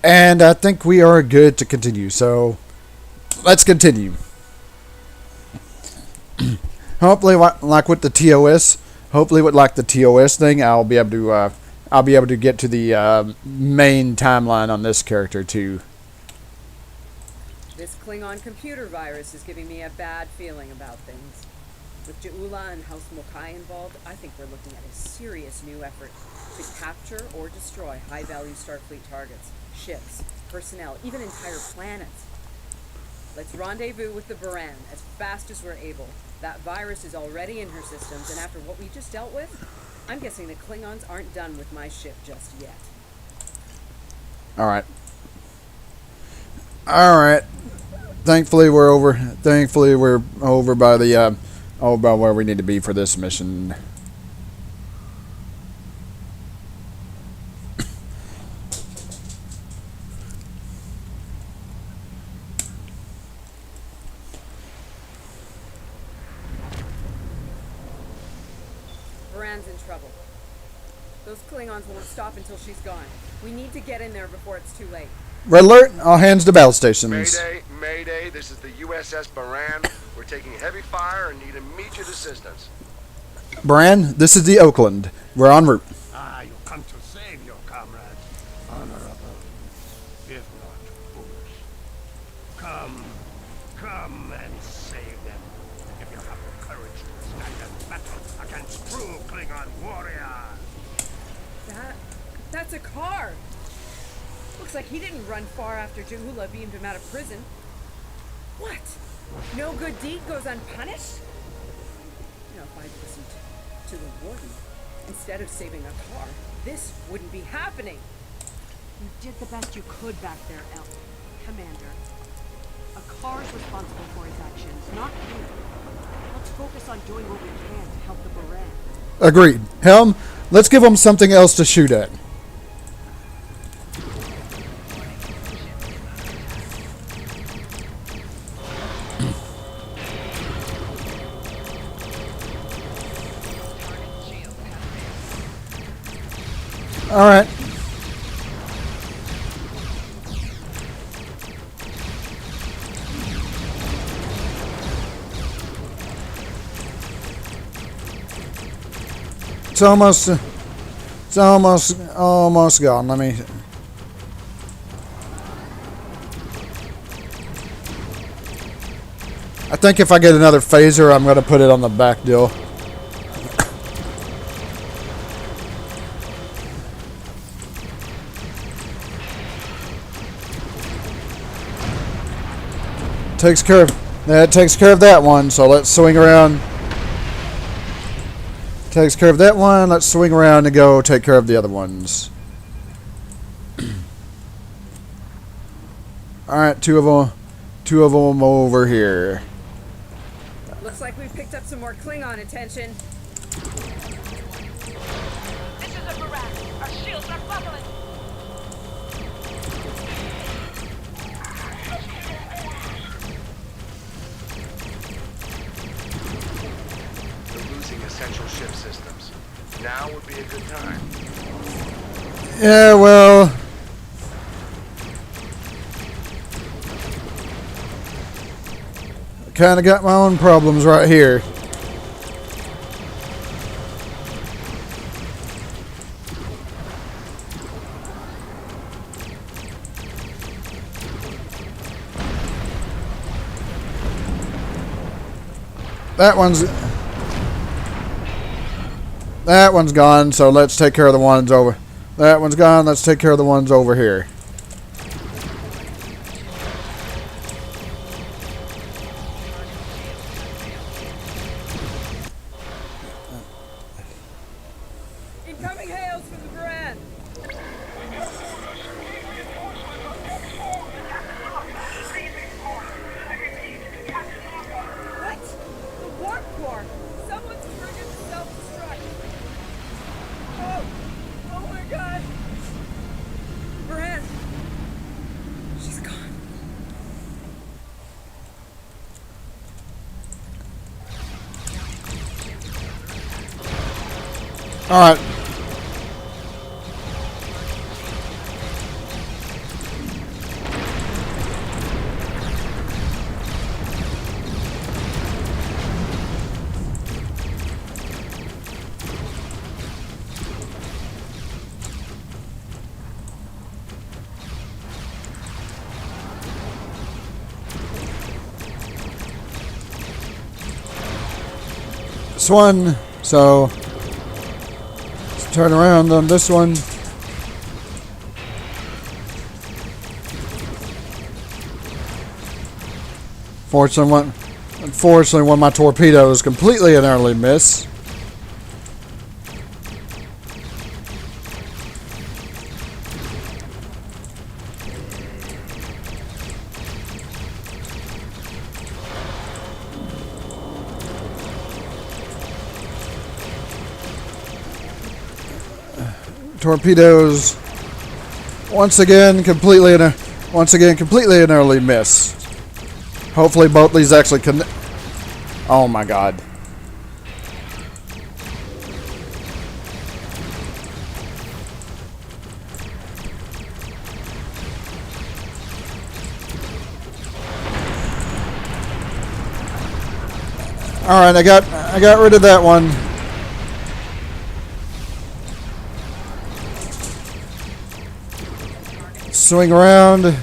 And I think we are good to continue. So let's continue. Hopefully, like with the TOS, hopefully with like the TOS thing, I'll be able to get to the main timeline on this character too. This Klingon computer virus is giving me a bad feeling about things. With Ja'ula and House Mokai involved, I think we're looking at a serious new effort to capture or destroy high-value Starfleet targets, ships, personnel, even entire planets. Let's rendezvous with the Baran as fast as we're able. That virus is already in her systems, and after what we just dealt with, I'm guessing the Klingons aren't done with my ship just yet. Alright. Alright. Thankfully we're over by the by where we need to be for this mission. Baran's in trouble. Those Klingons won't stop until she's gone. We need to get in there before it's too late. Red alert! All hands to battle stations. Mayday, this is the USS Baran. We're taking heavy fire and need immediate assistance. Bran, this is the Oakland. We're en route. You come to save your comrades. Honorable, if not foolish. Come and save them. If you have the courage to stand in battle against true Klingon warriors. That's a car! Looks like he didn't run far after Ja'ula beamed him out of prison. What? No good deed goes unpunished? You know, if I'd listened to the warden instead of saving a car, this wouldn't be happening. You did the best you could back there, Commander. A car's responsible for his actions, not you. Let's focus on doing what we can to help the Baran. Agreed. Helm, let's give them something else to shoot at. All right. It's almost gone. Let me. I think if I get another phaser, I'm going to put it on the back deal. That takes care of that one, so let's swing around. Takes care of that one, let's swing around and go take care of the other ones. Alright, two of them over here. Looks like we've picked up some more Klingon attention. This is a Baran. Our shields are buckling. Essential ship systems. Now would be a good time. Yeah, well... I kind of got my own problems right here. That one's gone, so let's take care of the ones over. That one's gone, let's take care of the ones over here. Incoming hails from the Baran. What? The warp core! Someone's triggered self-destruct! Oh my god! Baran! She's gone. Alright. this one. So let's turn around on this one. Unfortunately, one of my torpedoes completely and utterly missed. Torpedoes once again completely and utterly miss. Hopefully both these actually connect. Oh my god. All right, I got rid of that one. Swing around.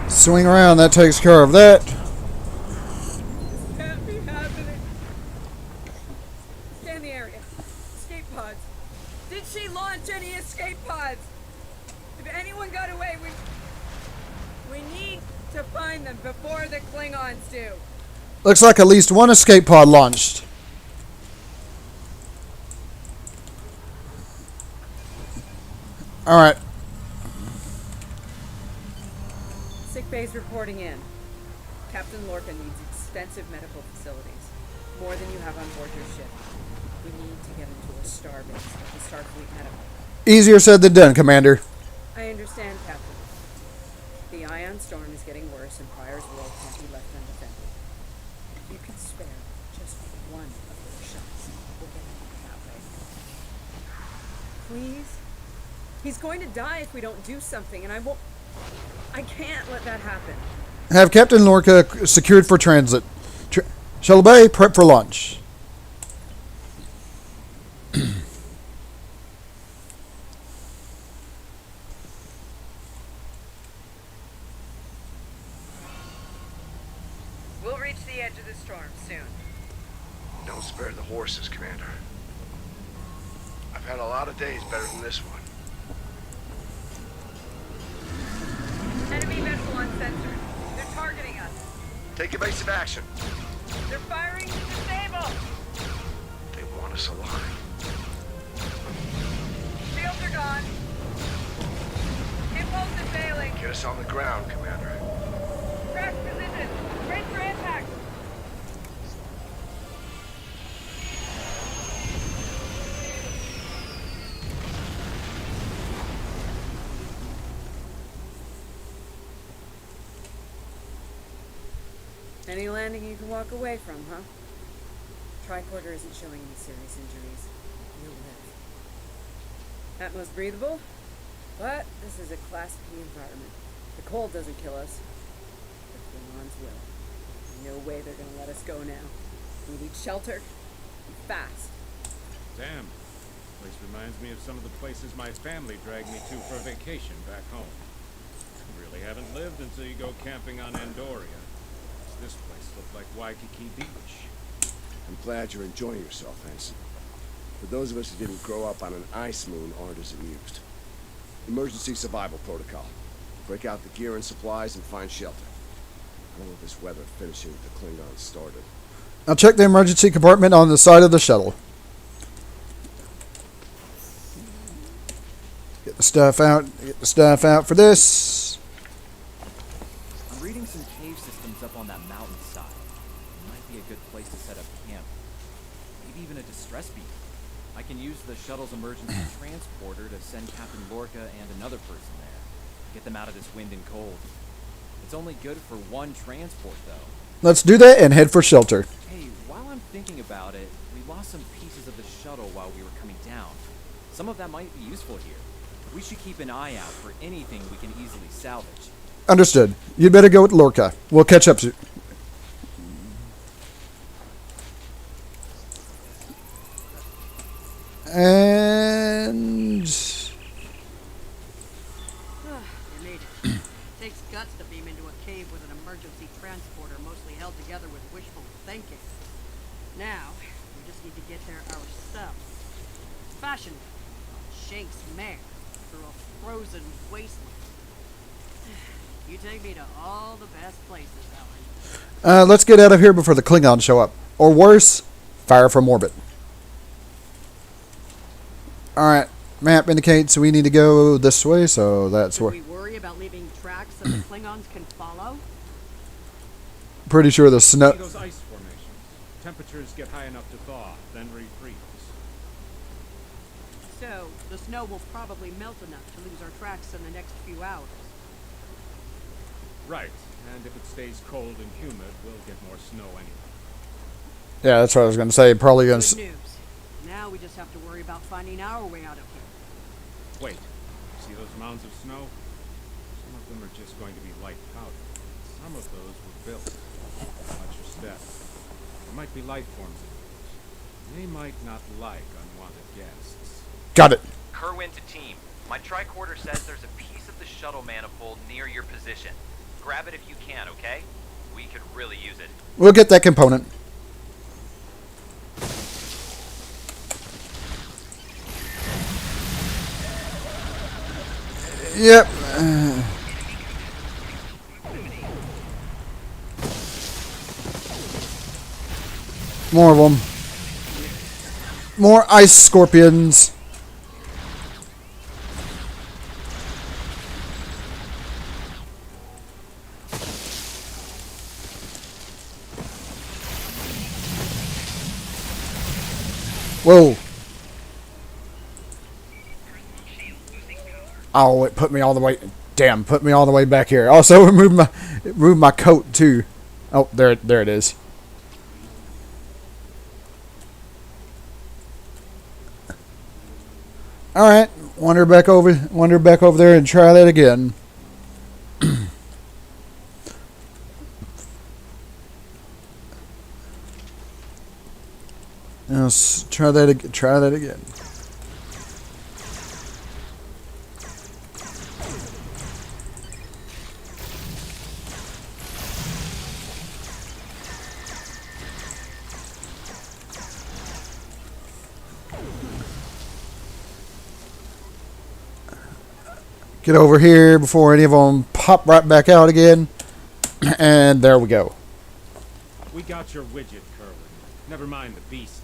Swing around, that takes care of that. Can't be happening. Scan the area. Escape pods. Did she launch any escape pods? If anyone got away, we need to find them before the Klingons do. Looks like at least one escape pod launched. Alright. Sick bay's reporting in. Captain Lorca needs extensive medical facilities. More than you have on board your ship. We need to get into a starbase at the Starfleet medical. Easier said than done, Commander. I understand, Captain. The ion storm is getting worse and Pryor's world can't be left undefended. If you can spare just one of those shots, we'll get him that way. Please? He's going to die if we don't do something, and I can't let that happen. Have Captain Lorca secured for transit. Shuttle Bay, prep for launch. We'll reach the edge of the storm soon. Don't spare the horses, Commander. I've had a lot of days better than this one. Enemy vessel on sensor. They're targeting us. Take evasive action. They're firing to disable. They want us alive. Shields are gone. Impulse is failing. Get us on the ground, Commander. Crash position. Brace for impact. Any landing you can walk away from, huh? Tricorder isn't showing any serious injuries. You'll live. Atmos breathable, but this is a Class P environment. The cold doesn't kill us. The Klingons will. No way they're gonna let us go now. We need shelter. Fast. Damn. Place reminds me of some of the places my family dragged me to for a vacation back home. You really haven't lived until you go camping on Andoria. This place looked like Waikiki Beach. I'm glad you're enjoying yourself, Hanson. For those of us who didn't grow up on an ice moon aren't as amused. Emergency survival protocol. Break out the gear and supplies and find shelter. I don't want this weather finishing with the Klingons started. Now check the emergency compartment on the side of the shuttle. Get the stuff out for this. I'm reading some cave systems up on that mountainside. It might be a good place to set up camp. Maybe even a distress beacon. I can use the shuttle's emergency transporter to send Captain Lorca and another person there. Get them out of this wind and cold. It's only good for one transport, though. Let's do that and head for shelter. Hey, while I'm thinking about it, we lost some pieces of the shuttle while we were coming down. Some of that might be useful here. We should keep an eye out for anything we can easily salvage. Understood. You'd better go with Lorca. We'll catch up soon. And emergency transporter mostly held together with wishful thinking. Now, we just need to get there ourselves. Fashion on Shank's mare through a frozen wasteland. You take me to all the best places, Ellen. Let's get out of here before the Klingons show up. Or worse, fire from orbit. Alright, map indicates we need to go this way, so that's where... Should we worry about leaving tracks that the Klingons can follow? Pretty sure the snow... See those ice formations. Temperatures get high enough to thaw, then refreeze. So, the snow will probably melt enough to lose our tracks in the next few hours. Right, and if it stays cold and humid, we'll get more snow anyway. Yeah, that's what I was going to say. Probably going Good to... news. Now we just have to worry about finding our way out of here. Wait, see those mounds of snow? Some of them are just going to be light powder. Some of those were built. Watch your step. There might be life forms in those. They might not like unwanted guests. Got it. Kerwin to team. My tricorder says there's a piece of the shuttle manifold near your position. Grab it if you can, okay? We could really use it. We'll get that component. Yep. More of them. More ice scorpions. Whoa. Oh, it put me all the way... Damn, put me all the way back here. Also, remove my coat, too. Oh, there it is. Alright, wander back over there and try that again. Let's try that again. Get over here before any of them pop right back out again. And there we go. We got your widget, Kerwin. Never mind the beasties.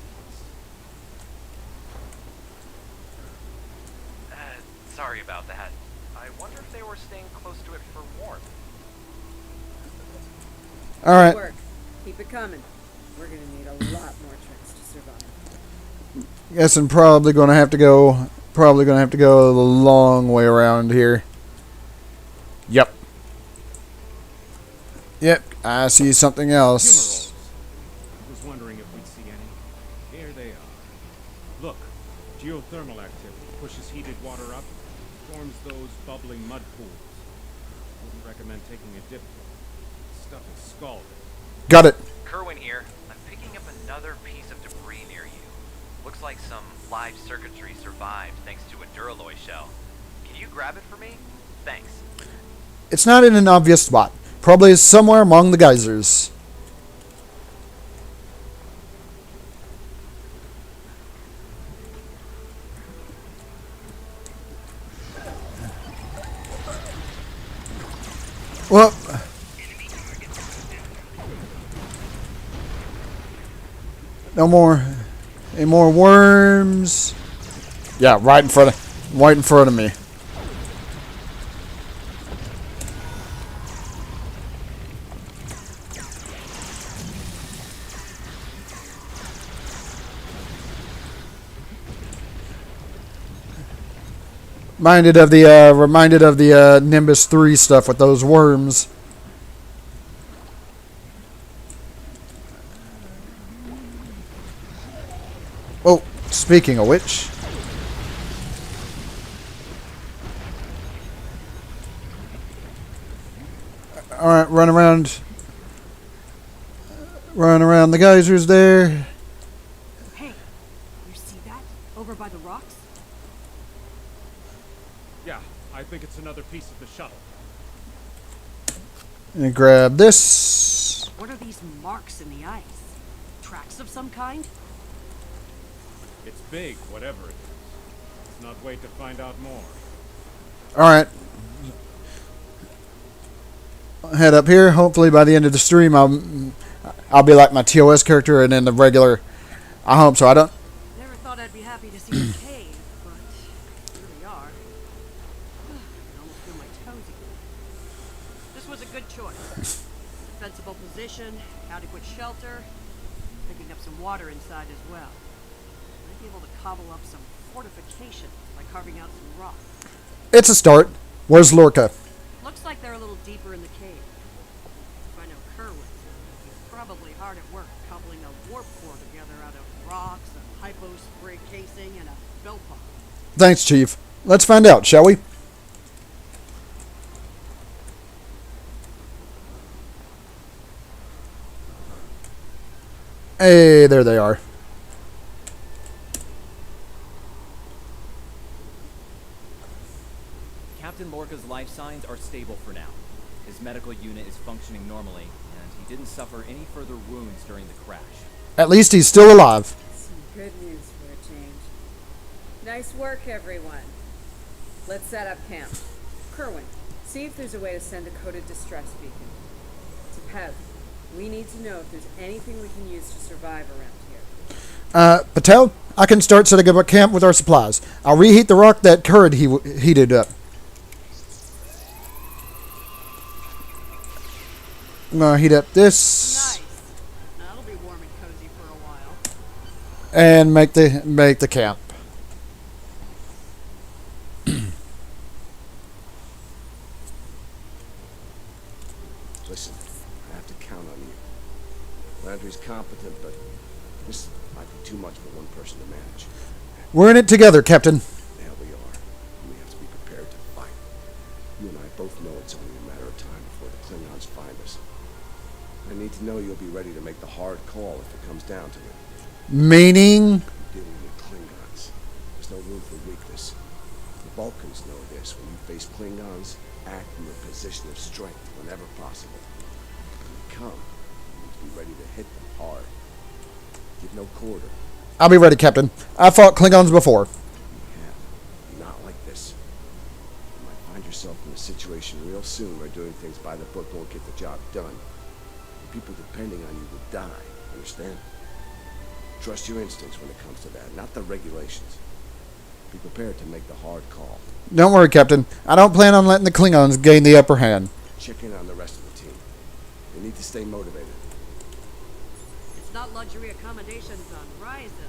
Sorry about that. I wonder if they were staying close to it for warmth. Alright. Good work. Keep it coming. We're gonna need a lot more tricks to survive. Guess I'm probably gonna have to go the long way around here. Yep. Yep, I see something else. I was wondering if we'd see any. Here they are. Look, geothermal activity pushes heated water up, forms those bubbling mud pools. Wouldn't recommend taking a dip. Stuff is scalded. Got it. Kerwin here. I'm picking up another piece of debris near you. Looks like some live circuitry survived thanks to a Duralloy shell. Can you grab it for me? Thanks. It's not in an obvious spot. Probably somewhere among the geysers. Well, no more. Any more worms? Yeah, right in front of me. Reminded of the Nimbus 3 stuff with those worms. Oh, speaking of which. Alright, run around the geysers there. Hey, you see that? Over by the rocks? Yeah, I think it's another piece of the shuttle. And grab this. What are these marks in the ice? Tracks of some kind? It's big, whatever it is. Let's not wait to find out more. Alright. Head up here. Hopefully by the end of the stream I'll be like my TOS character and then the regular. I hope so. I don't. Never thought I'd be happy to see the cave, but here we are. I can almost feel my toes again. This was a good choice. Defensible position, adequate shelter, picking up some water inside as well. Might be able to cobble up some fortification by carving out some rock. It's a start. Where's Lorca? Looks like they're a little deeper in the cave. If I know Kerwin, he's probably hard at work cobbling a warp core together out of rocks, a hypo sprig casing, and a belt pump. Thanks, Chief. Let's find out, shall we? Hey, there they are. Captain Lorca's life signs are stable for now. His medical unit is functioning normally, and he didn't suffer any further wounds during the crash. At least he's still alive. Some good news for a change. Nice work, everyone. Let's set up camp. Kerwin, see if there's a way to send a coded distress beacon. To Pev, we need to know if there's anything we can use to survive around here. Patel, I can start setting up a camp with our supplies. I'll reheat the rock that Curd heated up. I'm gonna heat up this. Nice. That'll be warm and cozy for a while. And make the camp. Listen, I have to count on you. Landry's competent, but this might be too much for one person to manage. We're in it together, Captain. Yeah, we are. We have to be prepared to fight. You and I both know it's only a matter of time before the Klingons find us. I need to know you'll be ready to make the hard call if it comes down to it. Meaning? You're dealing with Klingons. There's no room for weakness. The Vulcans know this. When you face Klingons, act from a position of strength whenever possible. When they come, you need to be ready to hit them hard. Give no quarter. I'll be ready, Captain. I fought Klingons before. Yeah, not like this. You might find yourself in a situation real soon where doing things by the book won't get the job done. The people depending on you will die, understand? Trust your instincts when it comes to that, not the regulations. Be prepared to make the hard call. Don't worry, Captain. I don't plan on letting the Klingons gain the upper hand. Check in on the rest of the team. They need to stay motivated. It's not luxury accommodations on Ryza,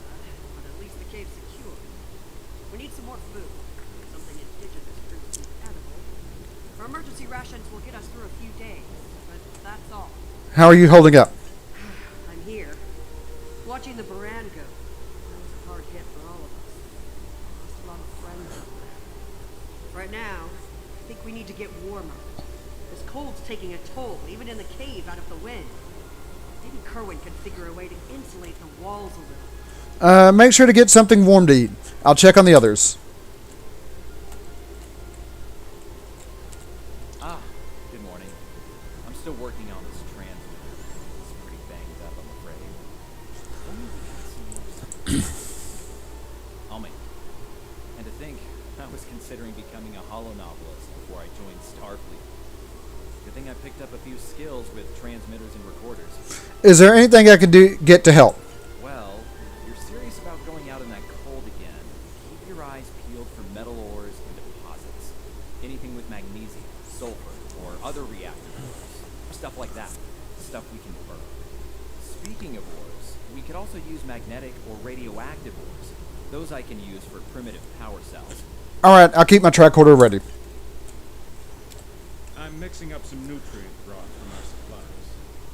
but at least the cave's secure. We need some more food. Something indigenous proves to be edible. Our emergency rations will get us through a few days, but that's all. How are you holding up? I'm here, watching the Baran go. That was a hard hit for all of us. Lost a lot of friends up there. Right now, I think we need to get warmer. This cold's taking a toll, even in the cave out of the wind. Maybe Kerwin can figure a way to insulate the walls a little. Make sure to get something warm to eat. I'll check on the others. Good morning. I'm still working on this transmitter. It's pretty banged up, I'm afraid. Only we can see more stuff. I'll make it. And to think, I was considering becoming a holo-novelist before I joined Starfleet. Good thing I picked up a few skills with transmitters and recorders. Is there anything I can get to help? Well, if you're serious about going out in that cold again, keep your eyes peeled for metal ores and deposits. Anything with magnesium, sulfur, or other reactive ores. Stuff like that. Stuff we can burn. Speaking of ores, we could also use magnetic or radioactive ores. Those I can use for primitive power cells. Alright, I'll keep my tricorder ready. I'm mixing up some nutrient broth from our supplies.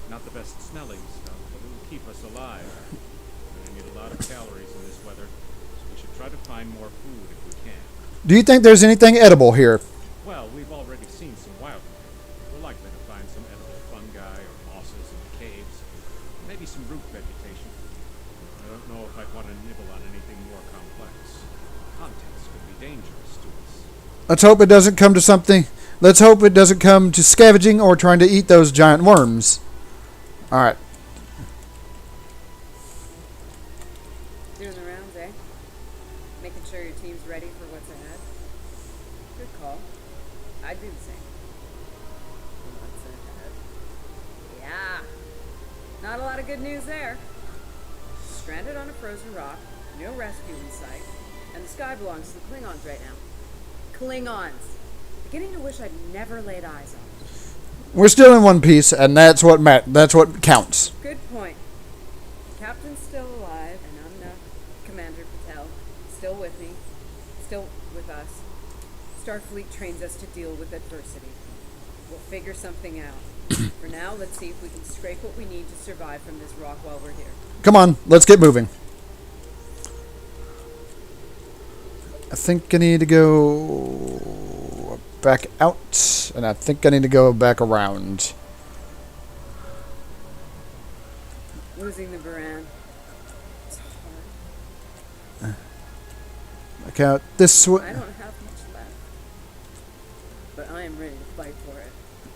Not the best smelling stuff, but it'll keep us alive. We're gonna need a lot of calories in this weather, so we should try to find more food if we can. Do you think there's anything edible here? Well, we've already seen some wildlife. We're likely to find some edible fungi or mosses in the caves. Maybe some root vegetation. I don't know if I'd want to nibble on anything more complex. Contents could be dangerous to us. Let's hope it doesn't come to something Let's hope it doesn't come to scavenging or trying to eat those giant worms. Alright. Doing the rounds, eh? Making sure your team's ready for what's ahead. Good call. I'd do the same. What's ahead? Yeah. Not a lot of good news there. Stranded on a frozen rock, no rescue in sight, and the sky belongs to the Klingons right now. Klingons. Beginning to wish I'd never laid eyes on them. We're still in one piece, and that's what counts. Good point. The captain's still alive, and Commander Patel, still with me, still with us. Starfleet trains us to deal with adversity. We'll figure something out. For now, let's see if we can scrape what we need to survive from this rock while we're here. Come on, let's get moving. I think I need to go back out, and I think I need to go back around. Losing the Baran. It's hard. Back out this way. I don't have much left. But I am ready to fight for it.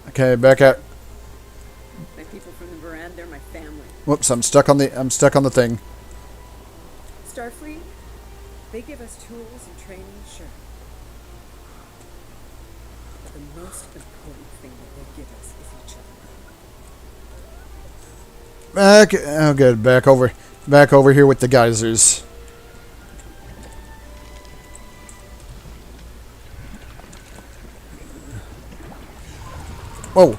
Okay, back out. My people from the Baran, they're my family. Whoops, I'm stuck on the thing. Starfleet, they give us tools and training, sure. But the most important thing that they give us is each other. Oh good, back over here with the geysers. Whoa.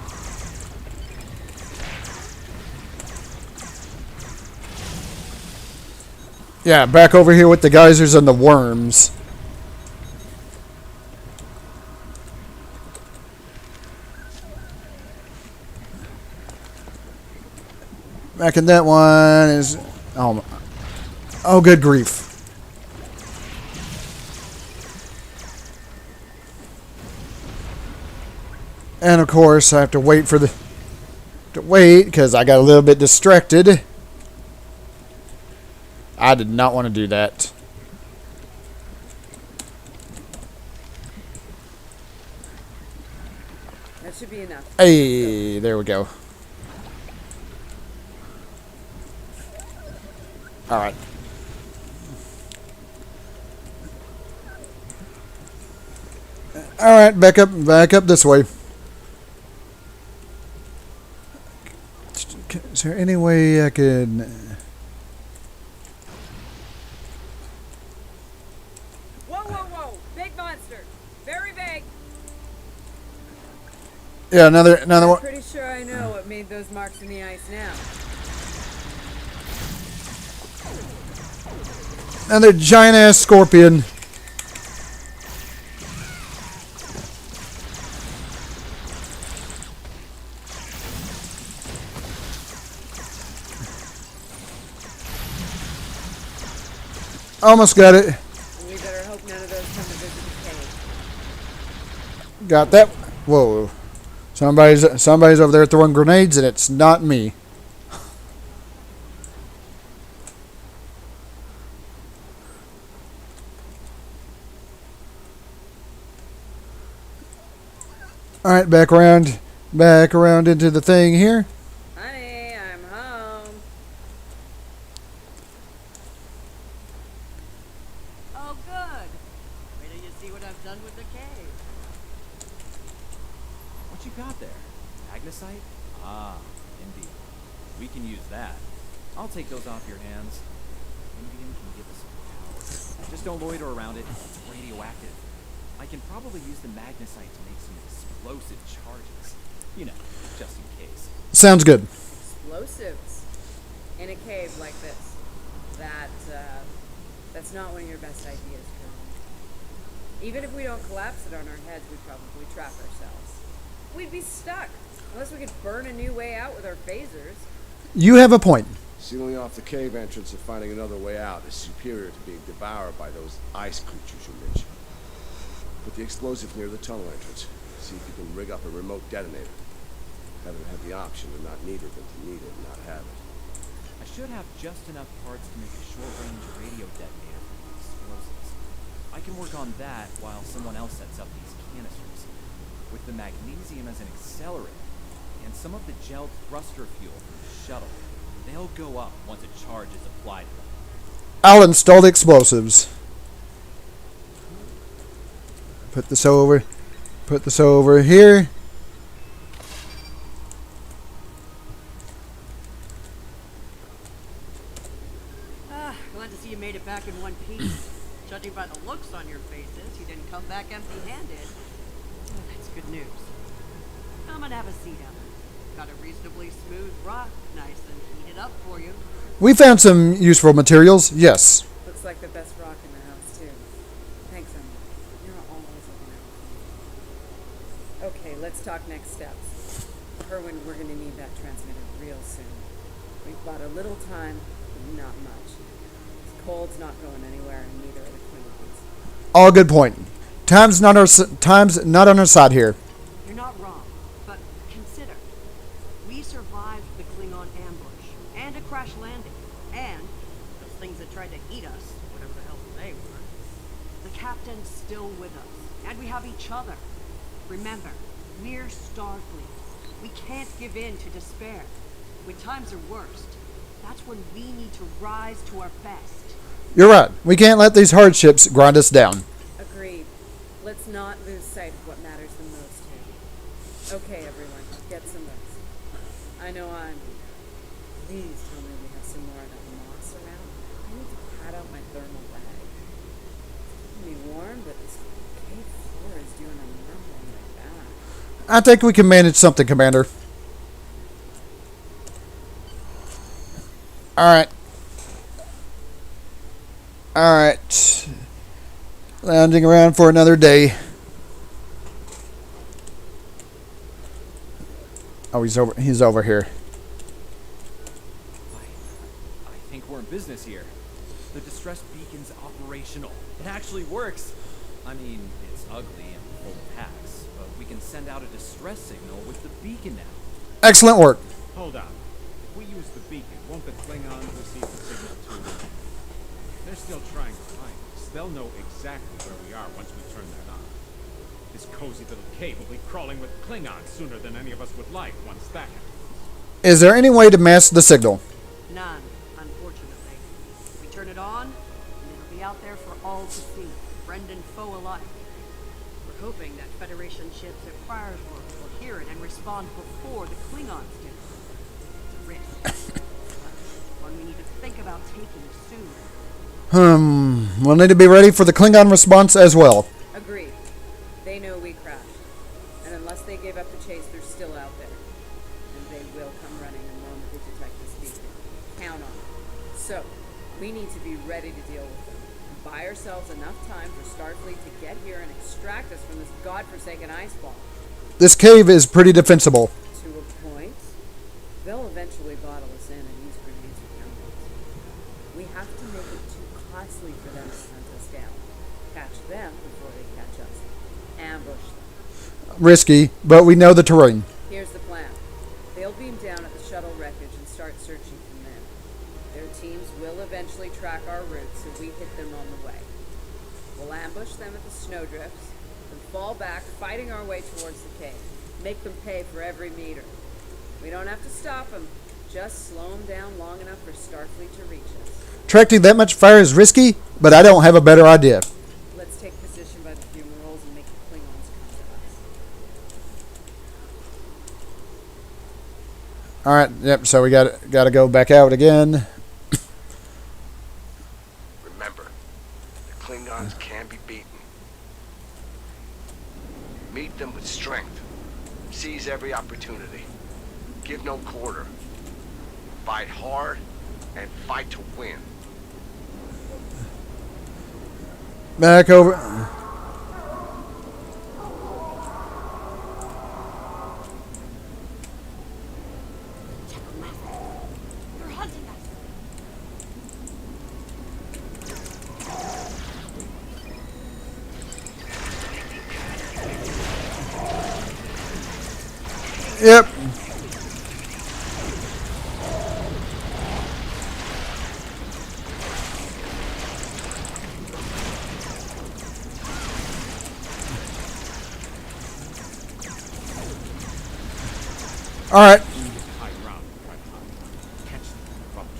Yeah, back over here with the geysers and the worms. Back in that one is... Oh, good grief. And of course, I have to wait for because I got a little bit distracted. I did not want to do that. That should be enough. Hey, there we go. All right. All right, back up this way. Is there any way I could... Whoa! Big monster! Very big! Yeah, another I'm one. pretty sure I know what made those marks in the ice now. Another giant-ass scorpion. Almost got it. We better hope none of those come to visit the cave. Got that. Whoa. Somebody's over there throwing grenades, and it's not me. All right, back around into the thing here. Honey, I'm home. Oh, good. Wait till you see what I've done with the cave. What you got there? Magnesite? Ah, indeed. We can use that. I'll take those off your hands. Indian can give us some power. Just don't loiter around it. It's radioactive. I can probably use the magnesite to make some explosive charges. You know, just in case. Sounds good. Explosives. In a cave like this. That's not one of your best ideas, Colonel. Even if we don't collapse it on our heads, we'd probably trap ourselves. We'd be stuck. Unless we could burn a new way out with our phasers. You have a point. Sealing off the cave entrance and finding another way out is superior to being devoured by those ice creatures you mentioned. Put the explosive near the tunnel entrance. See if you can rig up a remote detonator. Better to have the option of not need it than to need it and not have it. I should have just enough parts to make a short-range radio detonator for the explosives. I can work on that while someone else sets up these canisters. with the magnesium as an accelerator, and some of the gelled thruster fuel from the shuttle. They'll go up once a charge is applied to them. I'll install the explosives. Put this over here. Glad to see you made it back in one piece. Judging by the looks on your faces, you didn't come back empty-handed. Oh, that's good news. Come and have a seat out there. Got a reasonably smooth rock, nice and heated up for you. We found some useful materials, yes. Looks like the best rock in the house, too. Thanks, Emma. You're always looking out for me. Okay, let's talk next steps. Herwin, we're going to need that transmitter real soon. We've got a little time, but not much. This cold's not going anywhere, and neither are the Klingons. All good point. Time's not on our side here. You're not wrong, but consider. We survived the Klingon ambush, and a crash landing, and those things that tried to eat us, whatever the hell they were. The captain's still with us, and we have each other. Remember, we're Starfleet. We can't give in to despair. When times are worst, that's when we need to rise to our best. You're right. We can't let these hardships grind us down. Agreed. Let's not lose sight of what matters the most here. Okay, everyone, get some rest. I know I'm weak. Please tell me we have some more of that moss around. I need to pad out my thermal bag. It's keeping me warm, but this cave floor is doing a number on my back. I think we can manage something, Commander. Alright. Alright. Lounging around for another day. Oh, he's over here. I think we're in business here. The distress beacon's operational. It actually works. I mean, it's ugly and full of hacks, but we can send out a distress signal with the beacon now. Excellent work. Hold on. If we use the beacon, won't the Klingons receive the signal too? They're still trying to find us. They'll know exactly where we are once we turn that on. This cozy little cave will be crawling with Klingons sooner than any of us would like once that happens. Is there any way to mask the signal? None, unfortunately. We turn it on, and it'll be out there for all to see, friend and foe alike. We're hoping that Federation ships at Friarsburg will hear it and respond before the Klingons do. It's a risk. But one we need to think about taking soon. We'll need to be ready for the Klingon response as well. Agreed. They know we crashed. And unless they gave up the chase, they're still out there. And they will come running the moment they detect this beacon. Count on it. So, we need to be ready to deal with them. And buy ourselves enough time for Starfleet to get here and extract us from this godforsaken ice ball. This cave is pretty defensible. To a point. They'll eventually bottle us in and use grenades or chemicals. We have to make it too costly for them to hunt us down. Catch them before they catch us. Ambush them. Risky, but we know the terrain. Here's the plan. They'll beam down at the shuttle wreckage and start searching from there. Their teams will eventually track our route so we hit them on the way. We'll ambush them at the snowdrifts and fall back, fighting our way towards the cave. Make them pay for every meter. We don't have to stop them, just slow them down long enough for Starfleet to reach us. Attracting that much fire is risky, but I don't have a better idea. Let's take position by the fumaroles and make the Klingons come to us. Alright, yep, so we gotta go back out again. Remember, the Klingons can be beaten. Meet them with strength. Seize every opportunity. Give no quarter. Fight hard and fight to win. Back over. They're hunting us. Yep. All right. High ground and try to hide. Catch them in the rough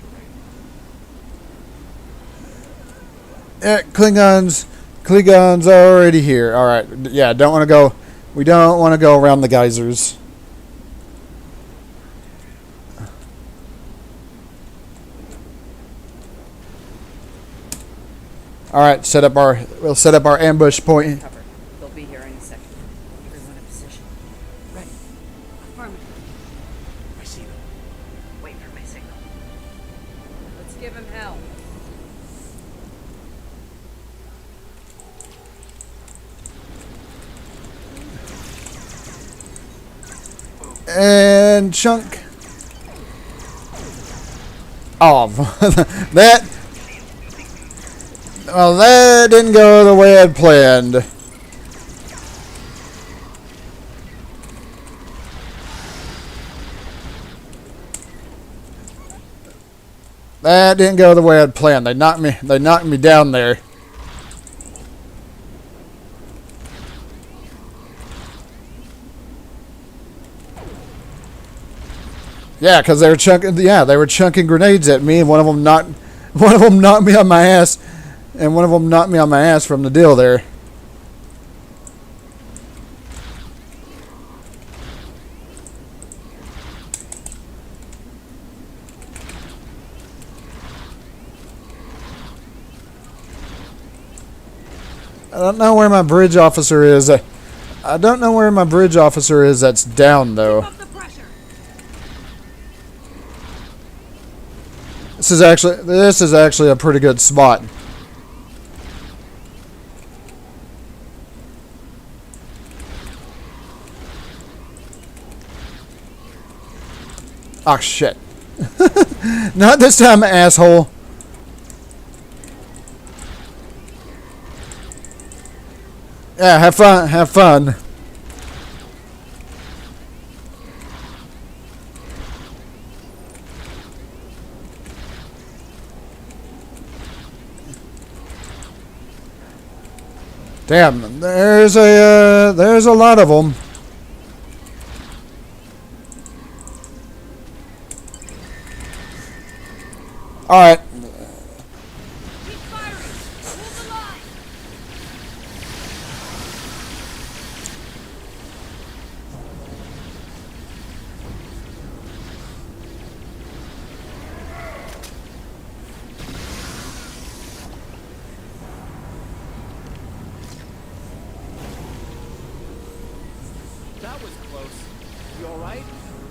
terrain. Klingons are already here. All right. Yeah, don't want to go. We don't want to go around the geysers. All right, we'll set up our ambush point. Cover. They'll be here any second. Everyone in position. Ready. Affirmative. I see them. Wait for my signal. Let's give him hell. And chunk. Oh, that. Well, that didn't go the way I'd planned. That didn't go the way I'd planned. They knocked me down there. Yeah, because they were chunking. Yeah, they were chunking grenades at me, and one of them knocked me on my ass, and one of them knocked me on my ass from the deal there. I don't know where my bridge officer is. I don't know where my bridge officer is. That's down though. Keep up the pressure. This is actually a pretty good spot. Oh shit. Not this time, asshole. Yeah, have fun, have fun. Damn, there's a lot of them. All right. Keep firing. Hold the line. That was close. You alright?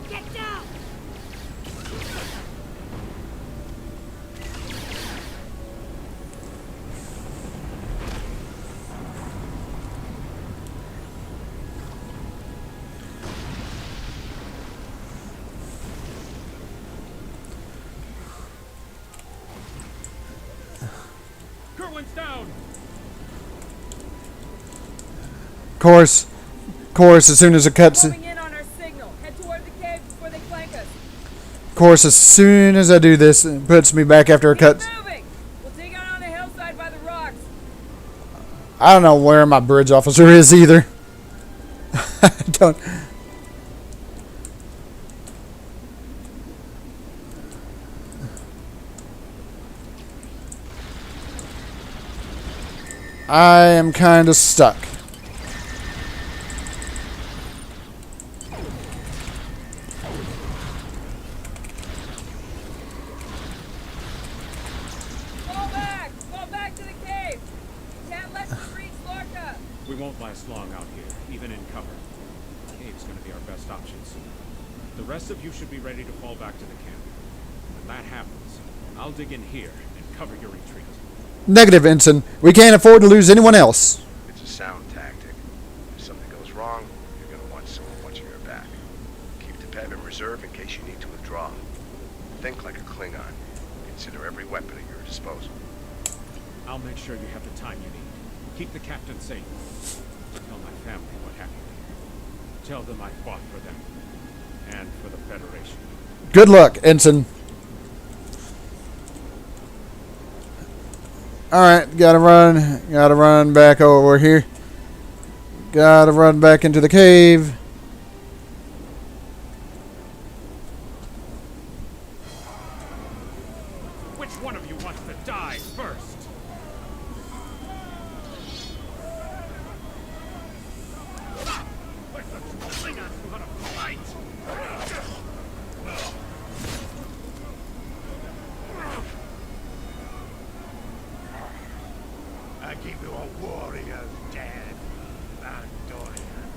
Get down. Kerwin's down! Course, as soon as it cuts. Coming in on our signal. Head toward the cave before they flank us. Course, as soon as I do this, it puts me back after a cut. Keep moving. We'll dig out on the hillside by the rocks. I don't know where my bridge officer is either. I don't. I am kind of stuck. Fall back to the cave. Can't let them reach Lorca. We won't last long out here, even in cover. The cave's gonna be our best option soon. The rest of you should be ready to fall back to the camp. When that happens, I'll dig in here and cover your retreat. Negative, Ensign. We can't afford to lose anyone else. It's a sound tactic. If something goes wrong, you're gonna want someone watching your back. Keep the pep in reserve in case you need to withdraw. Think like a Klingon. Consider every weapon at your disposal. I'll make sure you have the time you need. Keep the captain safe. Tell my family what happened. Tell them I fought for them. And for the Federation. Good luck, Ensign. Alright, gotta run back over here. Gotta run back into the cave. first. Where's the Klingons know how to fight? I give you a warrior's dead, Andorian.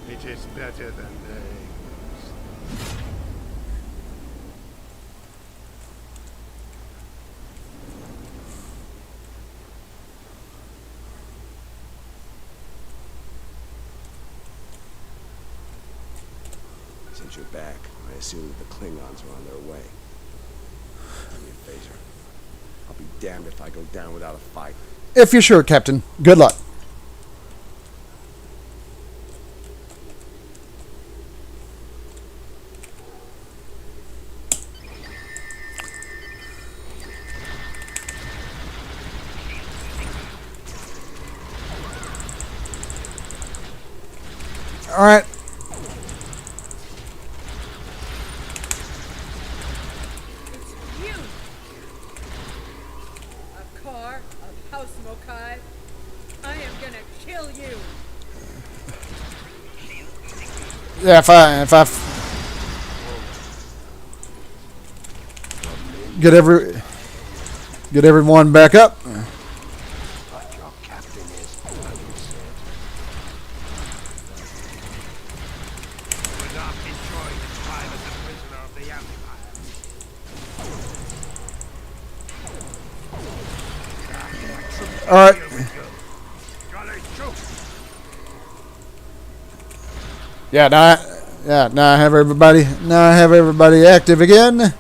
It is better than they. Since you're back, I assume that the Klingons are on their way. Give me a phaser. I'll be damned if I go down without a fight. If you're sure, Captain. Good luck. All right. It's you! A car of House Mokai. I am gonna kill you! Yeah, if I get everyone back up. But your captain is unsaid. Would not enjoy the time as a prisoner of the Empire. All right. Jolly troop! Now I have everybody active again.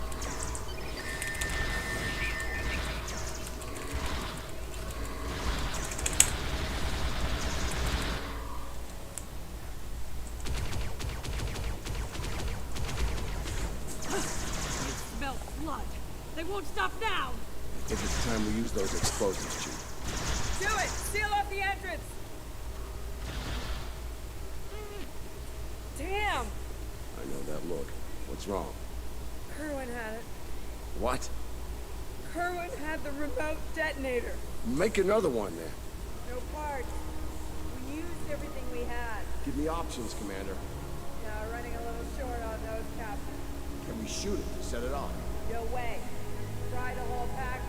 Smell blood. They won't stop now. I think it's time we use those explosives, Chief. Do it! Seal off the entrance! Damn! I know that look. What's wrong? Kerwin had it. What? Kerwin had the remote detonator. Make another one then. No parts. We used everything we had. Give me options, Commander. Yeah, running a little short on those, Captain. Can we shoot it to set it off? No way. Try the whole package.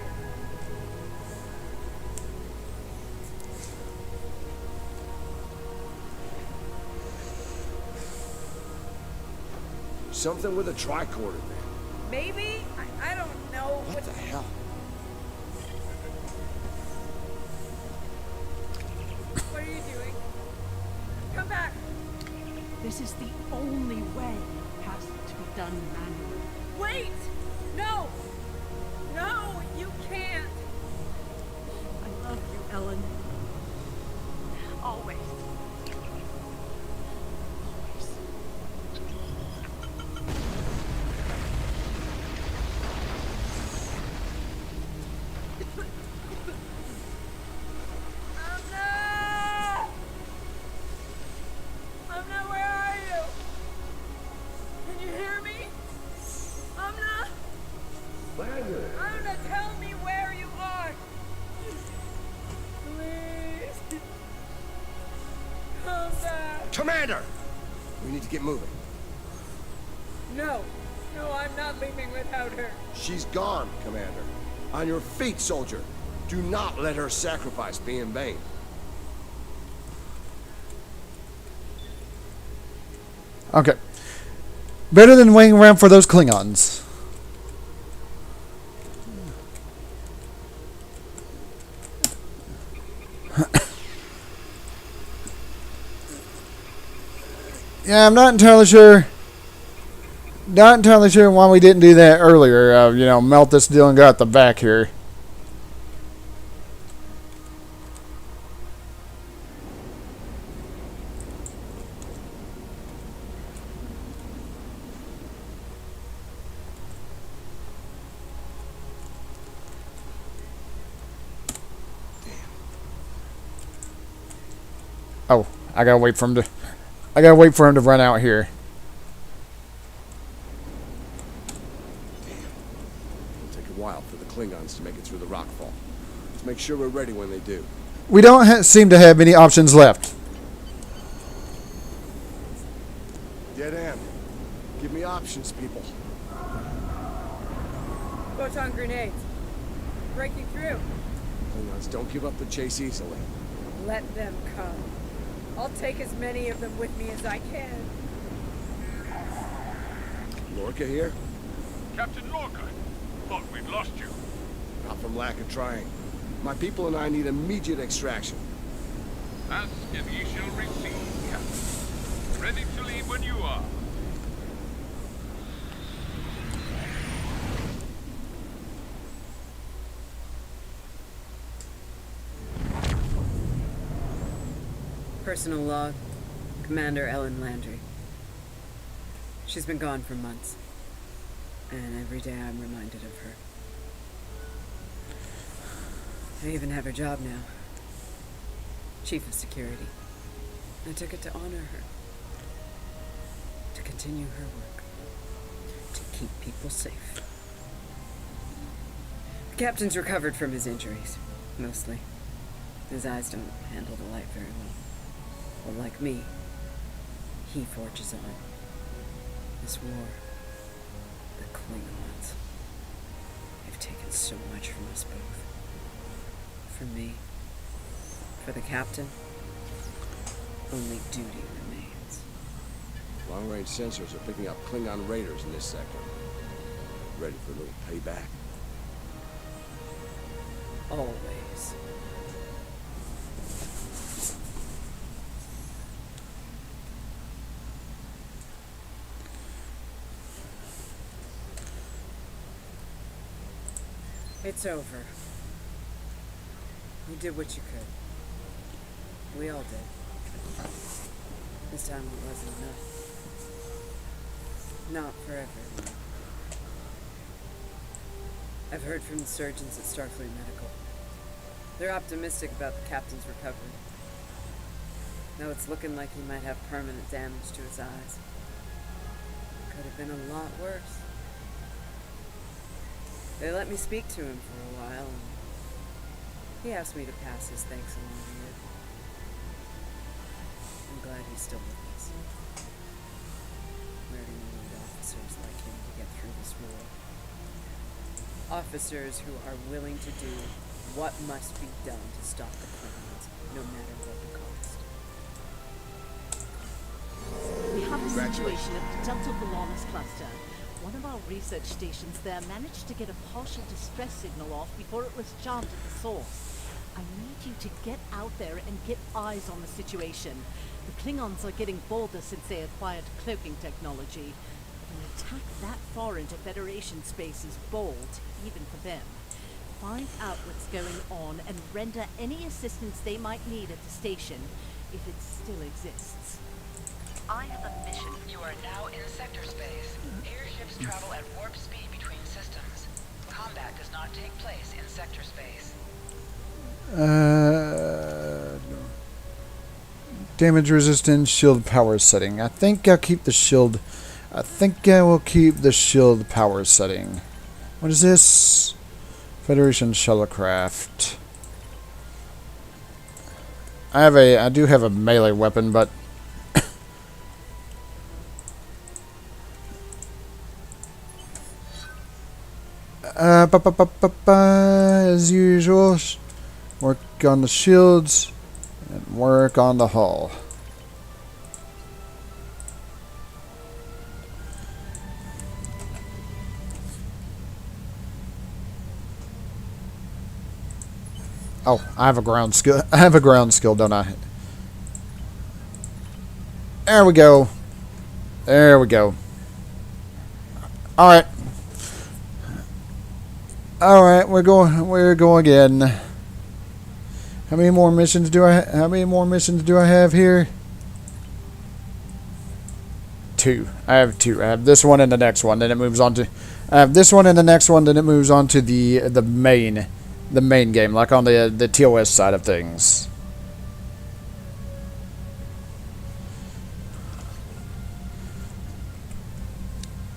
Something with a tricorder there. Maybe? I don't know. What the hell? What are you doing? Come back! This is the only way. It has to be done manually. Wait! No! No, you can't! I love you, Ellen. Always. Amna! Amna, where are you? Can you hear me? Amna! Amna, tell me where you are! Please! Come back! Commander! We need to get moving. No! No, I'm not leaving without her. She's gone, Commander. On your feet, soldier. Do not let her sacrifice be in vain. Okay. Better than waiting around for those Klingons. Yeah, I'm not entirely sure. Not entirely sure why we didn't do that earlier. You know, melt this deal and go out the back here. Oh, I gotta wait for him to. I gotta wait for him to run out here. It'll take a while for the Klingons to make it through the rockfall. Let's make sure we're ready when they do. We don't seem to have many options left. Dead end. Give me options, people. Photon grenades. Breaking through. Klingons don't give up the chase easily. Let them come. I'll take as many of them with me as I can. Lorca here? Captain Lorca, thought we'd lost you. Not from lack of trying. My people and I need immediate extraction. Ask and ye shall receive, Captain. Ready to leave when you are. Personal log. Commander Ellen Landry. She's been gone for months. And every day I'm reminded of her. I even have her job now. Chief of Security. I took it to honor her. To continue her work. To keep people safe. The captain's recovered from his injuries. Mostly. His eyes don't handle the light very well. Well, like me, he forges on. This war, the Klingons, they've taken so much from us both. For me, for the captain, only duty remains. Long-range sensors are picking up Klingon raiders in this sector. Ready for a little payback? Always. It's over. You did what you could. We all did. This time it wasn't enough. Not for everyone. I've heard from the surgeons at Starfleet Medical. They're optimistic about the captain's recovery. Though it's looking like he might have permanent damage to his eyes. Could have been a lot worse. They let me speak to him for a while, and he asked me to pass his thanks along to you. I'm glad he's still with us. We're gonna need officers like him to get through this war. Officers who are willing to do what must be done to stop the Klingons, no matter what the cost. We have a situation at the Delta Balanis cluster. One of our research stations there managed to get a partial distress signal off before it was jammed at the source. I need you to get out there and get eyes on the situation. The Klingons are getting bolder since they acquired cloaking technology. An attack that far into Federation space is bold, even for them. Find out what's going on and render any assistance they might need at the station, if it still exists. I have a mission. You are now in sector space. Airships travel at warp speed between systems. Combat does not take place in sector space. Damage resistance, shield power setting. I think I'll keep the shield. I think I will keep the shield power setting. What is this? Federation shuttlecraft. I do have a melee weapon, but as usual, work on the shields and work on the hull. Oh, I have a ground skill. I have a ground skill, don't I? There we go. There we go. All right. All right, we're going again. How many more missions do I have here? 2. I have 2. I have this one and the next one. Then it moves on to. I have this one and the next one. Then it moves on to the main game, like on the TOS side of things.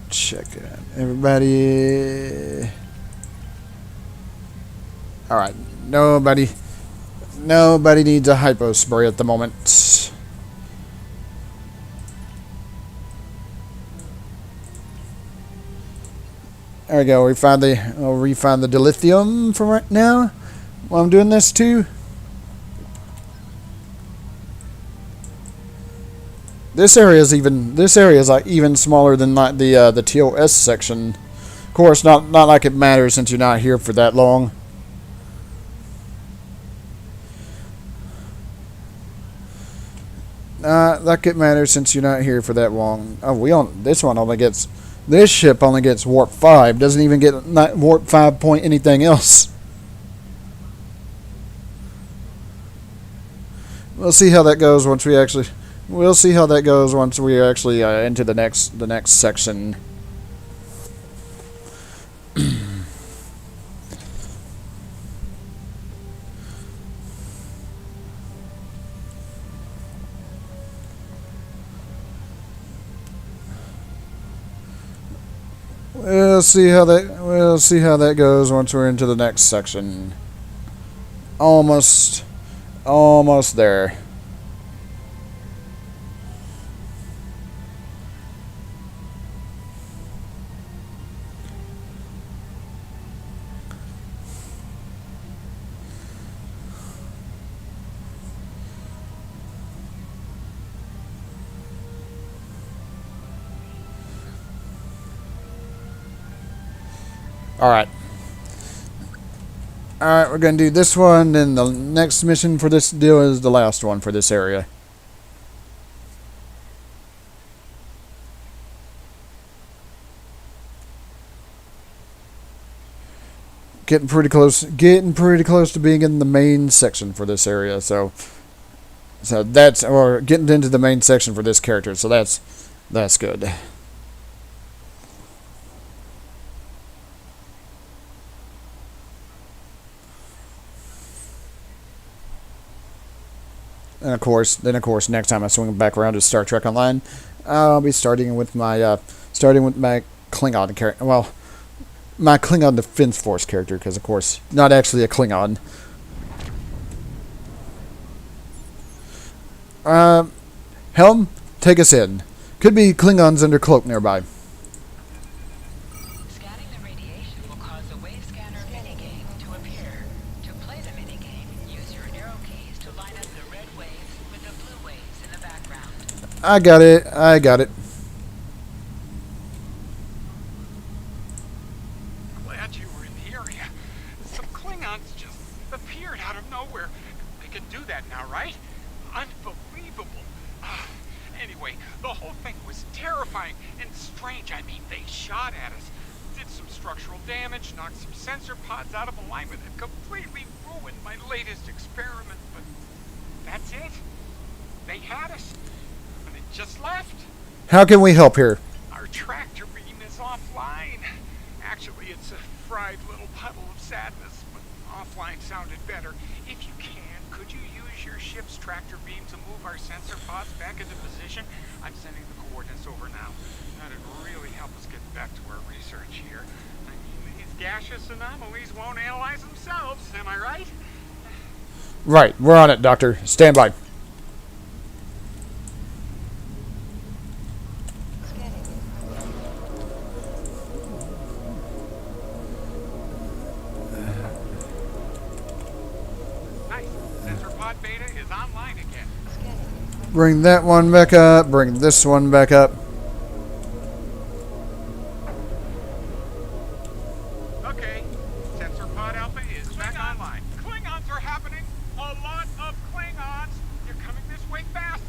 Check it out, everybody. Alright, nobody needs a hypo spray at the moment. There we go, I'll refine the dilithium for right now while I'm doing this too. This area is like even smaller than like the TOS section. Of course, not like it matters since you're not here for that long. Like it matters since you're not here for that long. Oh, this ship only gets warp 5. Doesn't even get not warp 5 point anything else. We'll see how that goes once we actually. We'll see how that goes once we actually into the next section. We'll see how that goes once we're into the next section. Almost there. Alright, we're going to do this one, and the next mission for this deal is the last one for this area. Getting pretty close to being in the main section for this area, or getting into the main section for this character, so that's good. And of course, next time I swing back around to Star Trek Online, I'll be starting with my Klingon character. Well, my Klingon Defense Force character, because of course, not actually a Klingon. Helm, take us in. Could be Klingons under cloak nearby. Scanning the radiation will cause a wave scanner minigame to appear. To play the minigame, use your arrow keys to line up the red waves with the blue waves in the background. I got it. Glad you were in the area. Some Klingons just appeared out of nowhere. They can do that now, right? Unbelievable. Anyway, the whole thing was terrifying and strange. I mean, they shot at us, did some structural damage, knocked some sensor pods out of alignment, and completely ruined my latest experiment. But that's it. They had us, and it just left. How can we help here? Our tractor beam is offline. Actually, it's a fried little puddle of sadness, but offline sounded better. If you can, could you use your ship's tractor beam to move our sensor pods back into position? I'm sending the coordinates over now. That'd really help us get back to our research here. I mean, these gaseous anomalies won't analyze themselves, am I right? Right, we're on it, Doctor. Stand by. Nice. Sensor pod beta is online again. Bring that one back up. Bring this one back up. Okay. Sensor pod alpha is back online. Klingons are happening. A lot of Klingons. They're coming this way fast.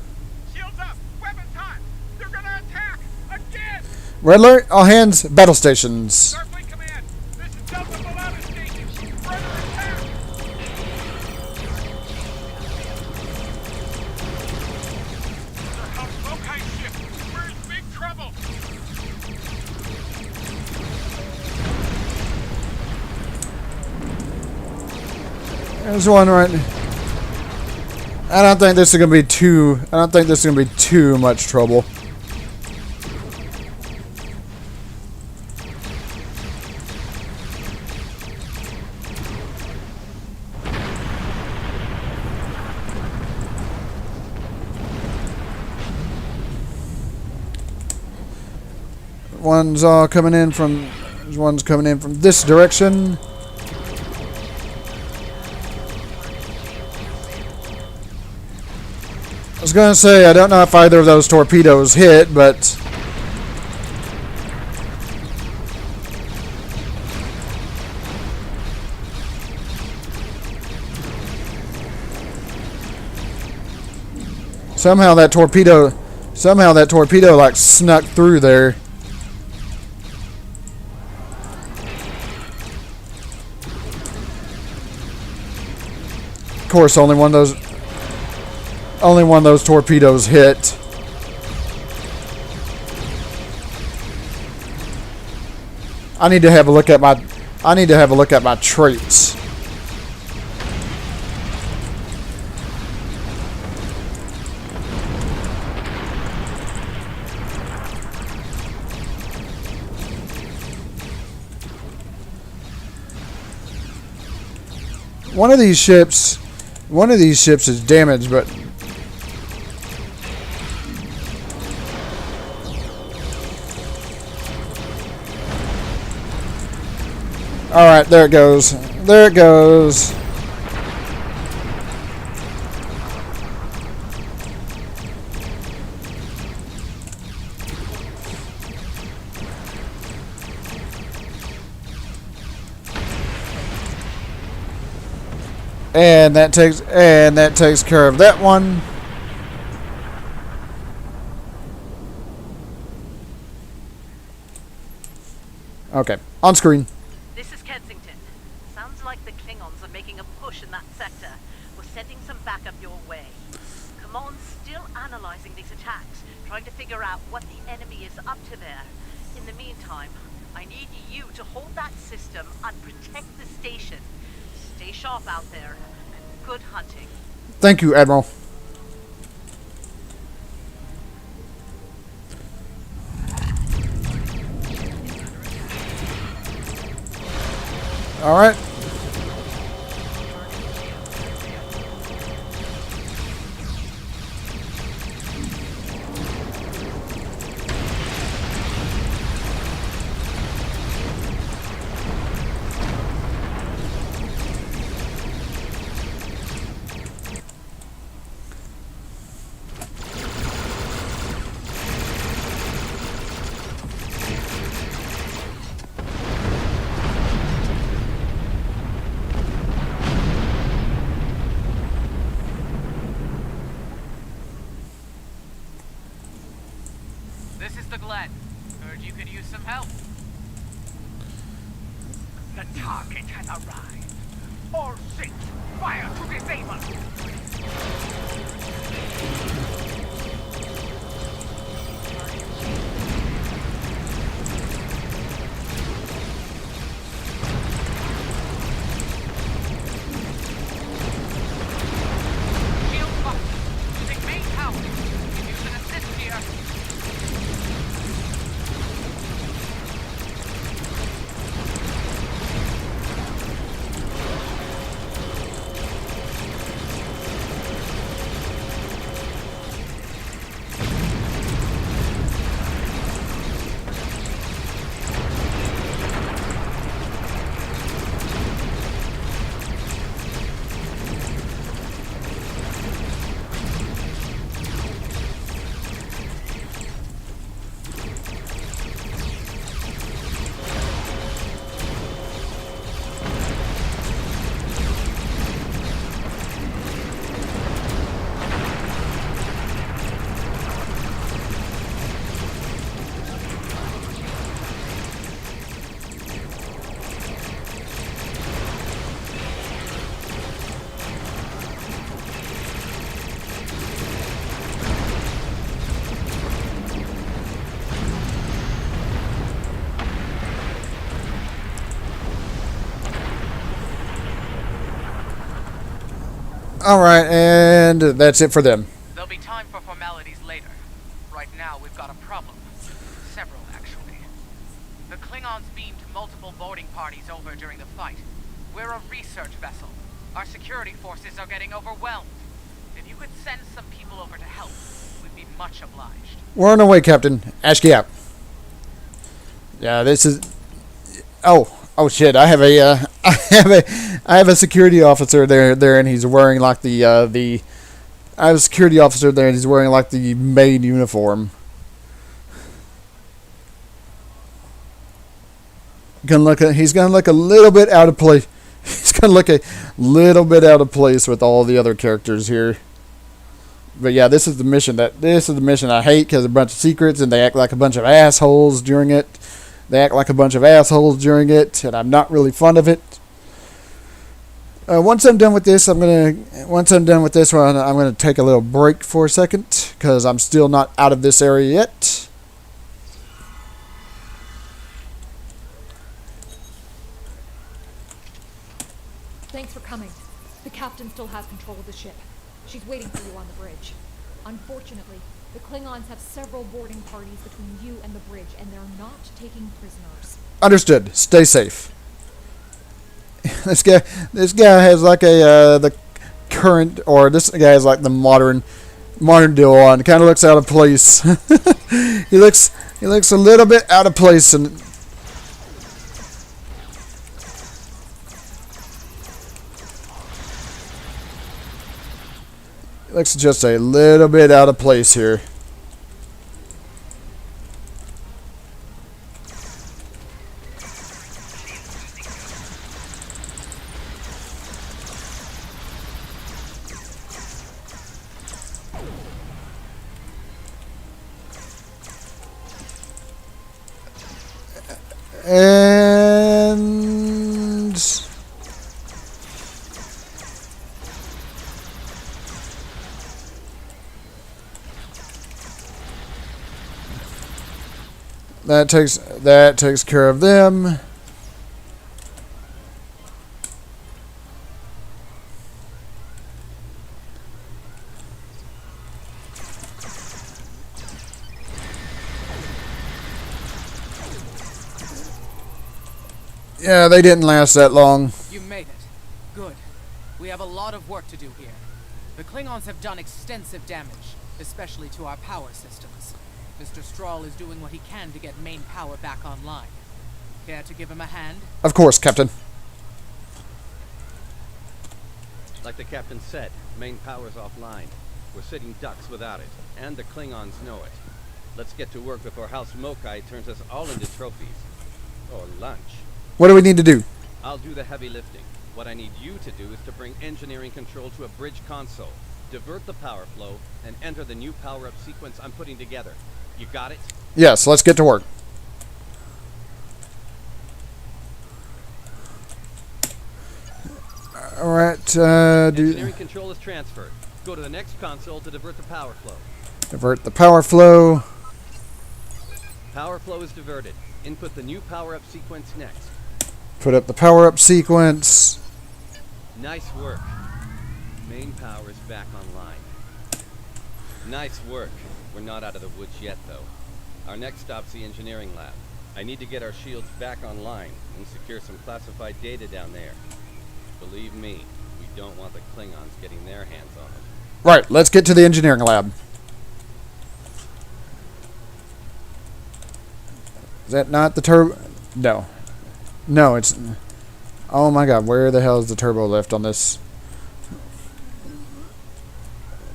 Shields up. Weapons hot. They're gonna attack again. Red alert. All hands. Battle stations. Starfleet command. This is Delta Balata Station. We're under attack. The House Mokai ship. We're in big trouble. There's one right. I don't think this is gonna be too much trouble. One's coming in from. One's coming in from this direction. I was gonna say I don't know if either of those torpedoes hit, but somehow that torpedo like snuck through there. Of course, only one of those torpedoes hit. I need to have a look at my traits. One of these ships is damaged, but all right, there it goes. There it goes. And that takes care of that one. Okay, on screen. This is Kensington. Sounds like the Klingons are making a push in that sector. We're sending some backup your way. Command's still analyzing these attacks, trying to figure out what the enemy is up to there. In the meantime, I need you to hold that system and protect the station. Stay sharp out there, and good hunting. Thank you, Admiral. All right. This is the Glen. Heard you could use some help. The target has arrived. All ships, fire to disable. Shield busted. Using main power. Can use an assist here. All right, and that's it for them. There'll be time for formalities later. Right now, we've got a problem. Several, actually. The Klingons beamed multiple boarding parties over during the fight. We're a research vessel. Our security forces are getting overwhelmed. If you could send some people over to help, we'd be much obliged. We're on our way, Captain. Ashky out. Yeah, this is. Oh shit! I have a I have a security officer there, and he's wearing like the. I have a security officer there, and he's wearing like the maid uniform. He's gonna look a little bit out of place. He's gonna look a little bit out of place with all the other characters here. But yeah, this is the mission I hate because a bunch of secrets and they act like a bunch of assholes during it. And I'm not really fond of it. Once I'm done with this one, I'm gonna take a little break for a second because I'm still not out of this area yet. Thanks for coming. The captain still has control of the ship. She's waiting for you on the bridge. Unfortunately, the Klingons have several boarding parties between you and the bridge, and they're not taking prisoners. Understood. Stay safe. This guy has like the current, or this guy has like the modern deal on. Kind of looks out of place. he looks a little bit out of place, and looks just a little bit out of place here. And that takes care of them. Yeah, they didn't last that long. You made it. Good. We have a lot of work to do here. The Klingons have done extensive damage, especially to our power systems. Mr. Strahl is doing what he can to get main power back online. Care to give him a hand? Of course, Captain. Like the captain said, main power's offline. We're sitting ducks without it, and the Klingons know it. Let's get to work before House Mokai turns us all into trophies. Or lunch. What do we need to do? I'll do the heavy lifting. What I need you to do is to bring engineering control to a bridge console, divert the power flow, and enter the new power-up sequence I'm putting together. You got it? Yes, let's get to work. Alright, engineering control is transferred. Go to the next console to divert the power flow. Divert the power flow. Power flow is diverted. Input the new power-up sequence next. Put up the power-up sequence. Nice work. Main power is back online. Nice work. We're not out of the woods yet, though. Our next stop's the engineering lab. I need to get our shields back online and secure some classified data down there. Believe me, we don't want the Klingons getting their hands on it. Right, let's get to the engineering lab. Is that not the turbo? No. No, it's... Oh my god, where the hell is the turbo lift on this?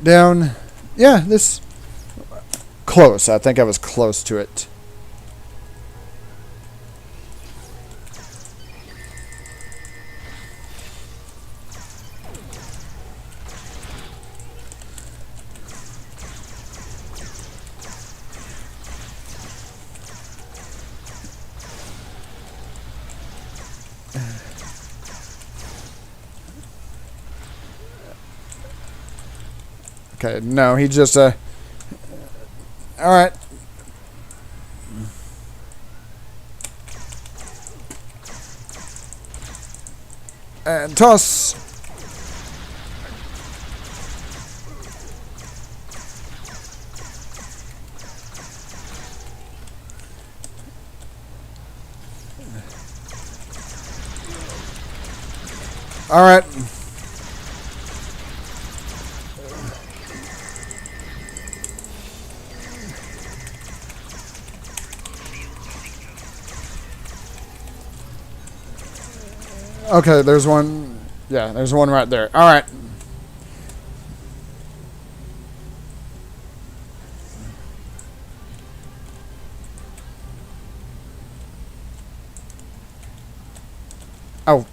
Down... Yeah, this... Close. I think I was close to it. Okay, no, he just, alright. And toss. Alright. Okay, there's one. Yeah, there's one right there. All right. Oh.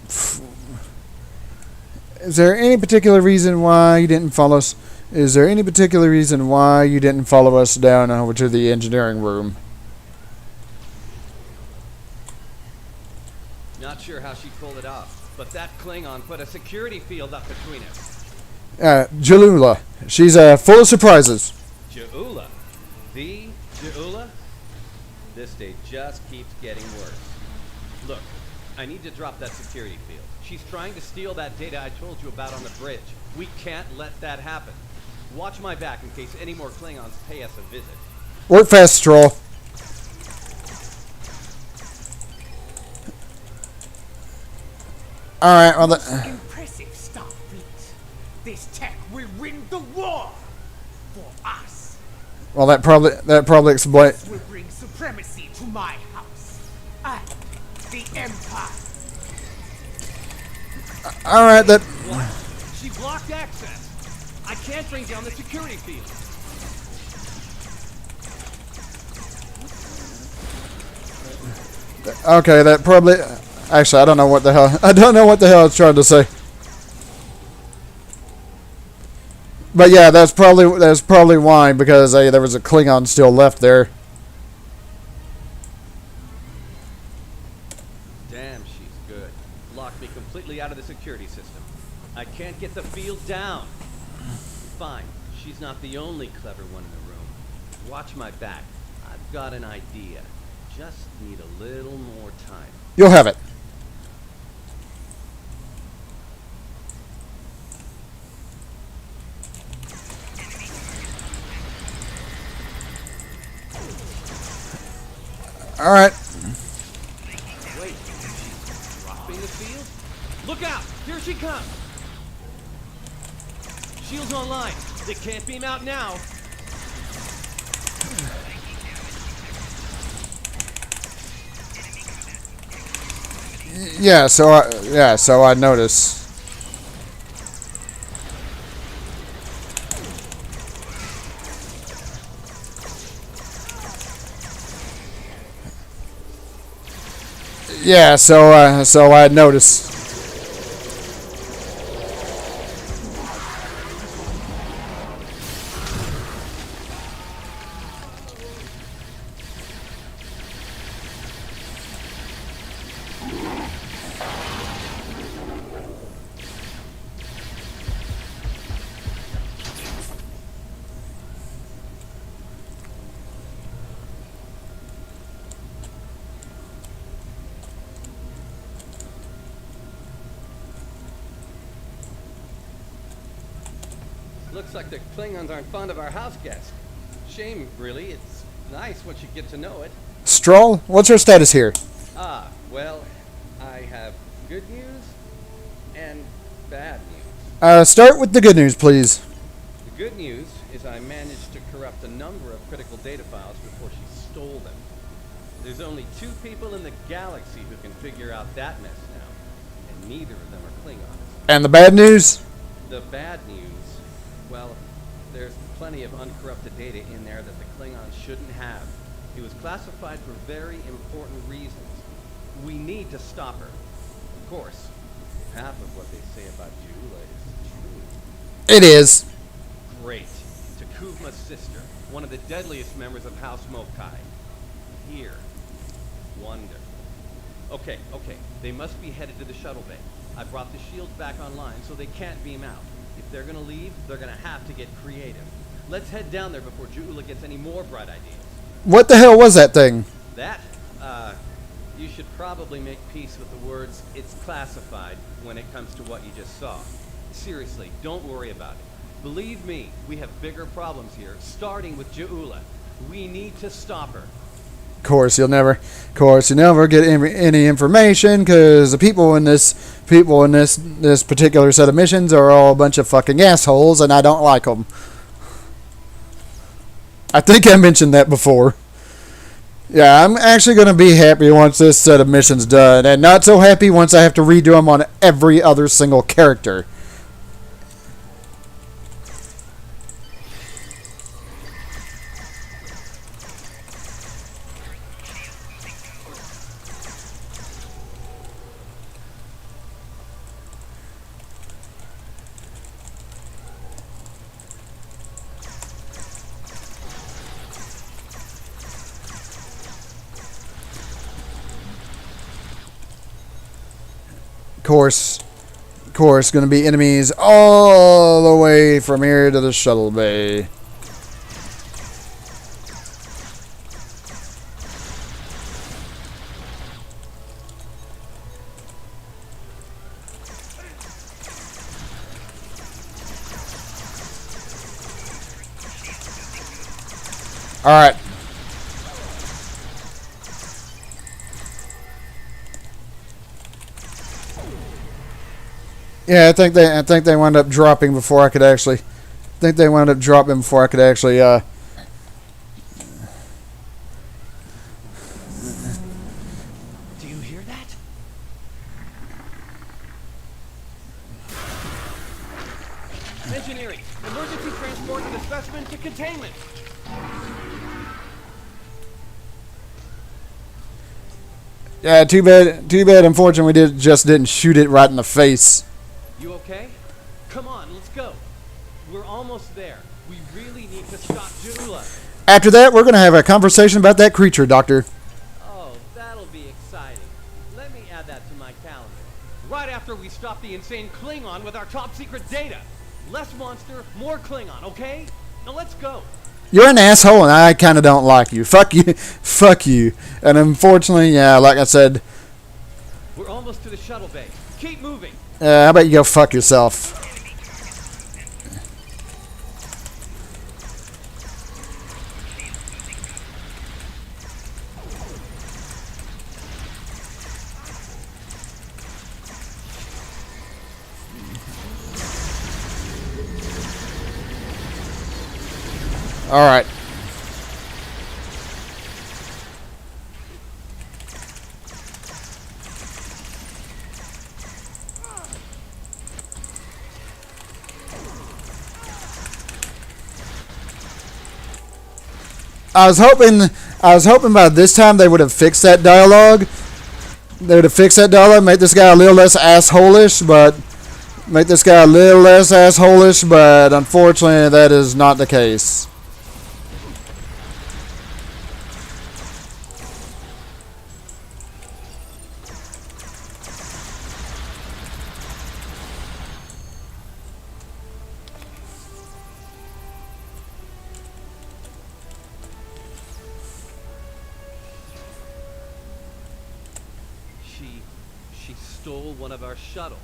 Is there any particular reason why you didn't follow us? Is there any particular reason why you didn't follow us down over to the engineering room? Not sure how she pulled it off, but that Klingon put a security field up between us. Jalula. She's full of surprises. Jaula? The Jaula? This day just keeps getting worse. Look, I need to drop that security field. She's trying to steal that data I told you about on the bridge. We can't let that happen. Watch my back in case any more Klingons pay us a visit. Work fast, Stroll. Alright, well Impressive, Starfleet. This tech will win the war for us. well that probably explains. This will bring supremacy to my house and the Empire. Alright, that. What? She blocked access. I can't bring down the security field. Okay, that probably. Actually, I don't know what the hell. I don't know what the hell I was trying to say. But yeah, that's probably why, because there was a Klingon still left there. Damn, she's good. Locked me completely out of the security system. I can't get the field down. Fine, she's not the only clever one in the room. Watch my back. I've got an idea. Just need a little more time. You'll have it. All right. Wait, she's dropping the field? Look out! Here she comes! Shield's online. They can't beam out now. Yeah, so I noticed. Yeah, so I noticed. Looks like the Klingons aren't fond of our house guest. Shame, really. It's nice once you get to know it. Stroll, what's her status here? Ah, well, I have good news and bad news. Start with the good news, please. The good news is I managed to corrupt a number of critical data files before she stole them. There's only 2 people in the galaxy who can figure out that mess now, and neither of them are Klingons. And the bad news? The bad news, well, there's plenty of uncorrupted data in there that the Klingons shouldn't have. It was classified for very important reasons. We need to stop her. Of course, half of what they say about Jula is true. It is. Great. Takuvma's sister, one of the deadliest members of House Mokai. Here. Wonder. Okay. They must be headed to the shuttle bay. I brought the shields back online so they can't beam out. If they're gonna leave, they're gonna have to get creative. Let's head down there before Jula gets any more bright ideas. What the hell was that thing? That, you should probably make peace with the words, "it's classified," when it comes to what you just saw. Seriously, don't worry about it. Believe me, we have bigger problems here, starting with Jula. We need to stop her. Of course, you never get any information because the people in this particular set of missions are all a bunch of fucking assholes, and I don't like them. I think I mentioned that before. Yeah, I'm actually going to be happy once this set of missions done, and not so happy once I have to redo them on every other single character. Of course, going to be enemies all the way from here to the shuttle bay. All right. Yeah, I think they wound up dropping before I could actually. I think they wound up dropping before I could actually. Do you hear that? Engineering, emergency transport of the specimen to containment. Yeah, too bad. Too bad. Unfortunately, we didn't shoot it right in the face. You okay? Come on, let's go. We're almost there. We really need to stop Jula. After that, we're gonna have a conversation about that creature, Doctor. Oh, that'll be exciting. Let me add that to my calendar. Right after we stop the insane Klingon with our top secret data. Less monster, more Klingon, okay? Now let's go. You're an asshole, and I kind of don't like you. Fuck you. Fuck you. And unfortunately, yeah, like I said. We're almost to the shuttle bay. Keep moving. How about you go fuck yourself? All right. I was hoping by this time they would have fixed that dialogue. They would have fixed that dialogue, make this guy a little less asshole-ish, but unfortunately that is not the case. She stole one of our shuttles.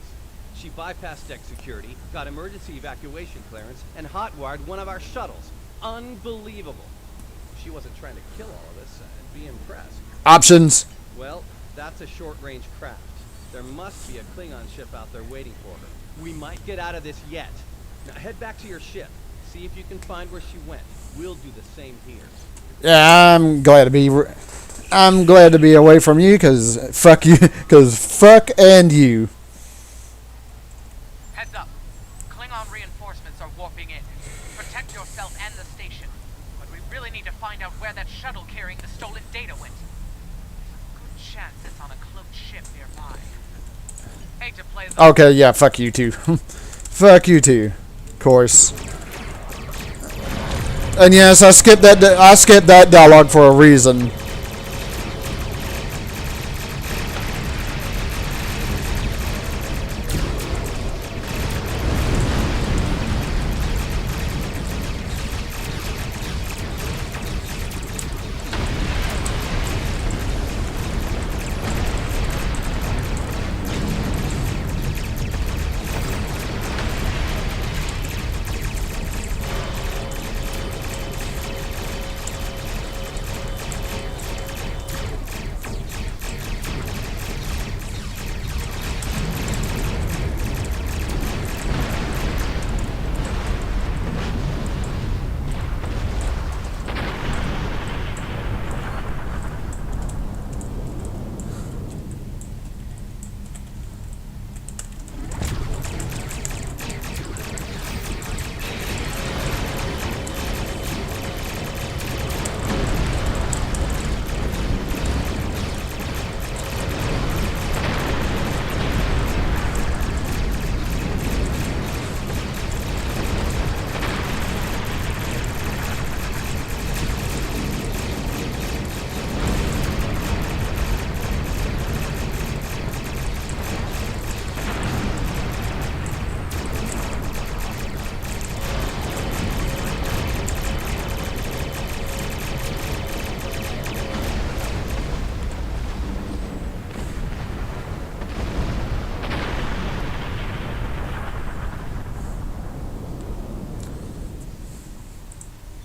She bypassed deck security, got emergency evacuation clearance, and hotwired one of our shuttles. Unbelievable. If she wasn't trying to kill all of us, I'd be impressed. Options. Well, that's a short-range craft. There must be a Klingon ship out there waiting for her. We might get out of this yet. Now head back to your ship. See if you can find where she went. We'll do the same here. Yeah, I'm glad to be away from you, cause fuck you, cause fuck and you. Heads up. Klingon reinforcements are warping in. Protect yourself and the station. But we really need to find out where that shuttle carrying the stolen data went. There's a good chance it's on a cloaked ship nearby. Hate to play the... Okay, yeah, fuck you too. Fuck you too. Of course. And yes, I skipped that dialogue for a reason.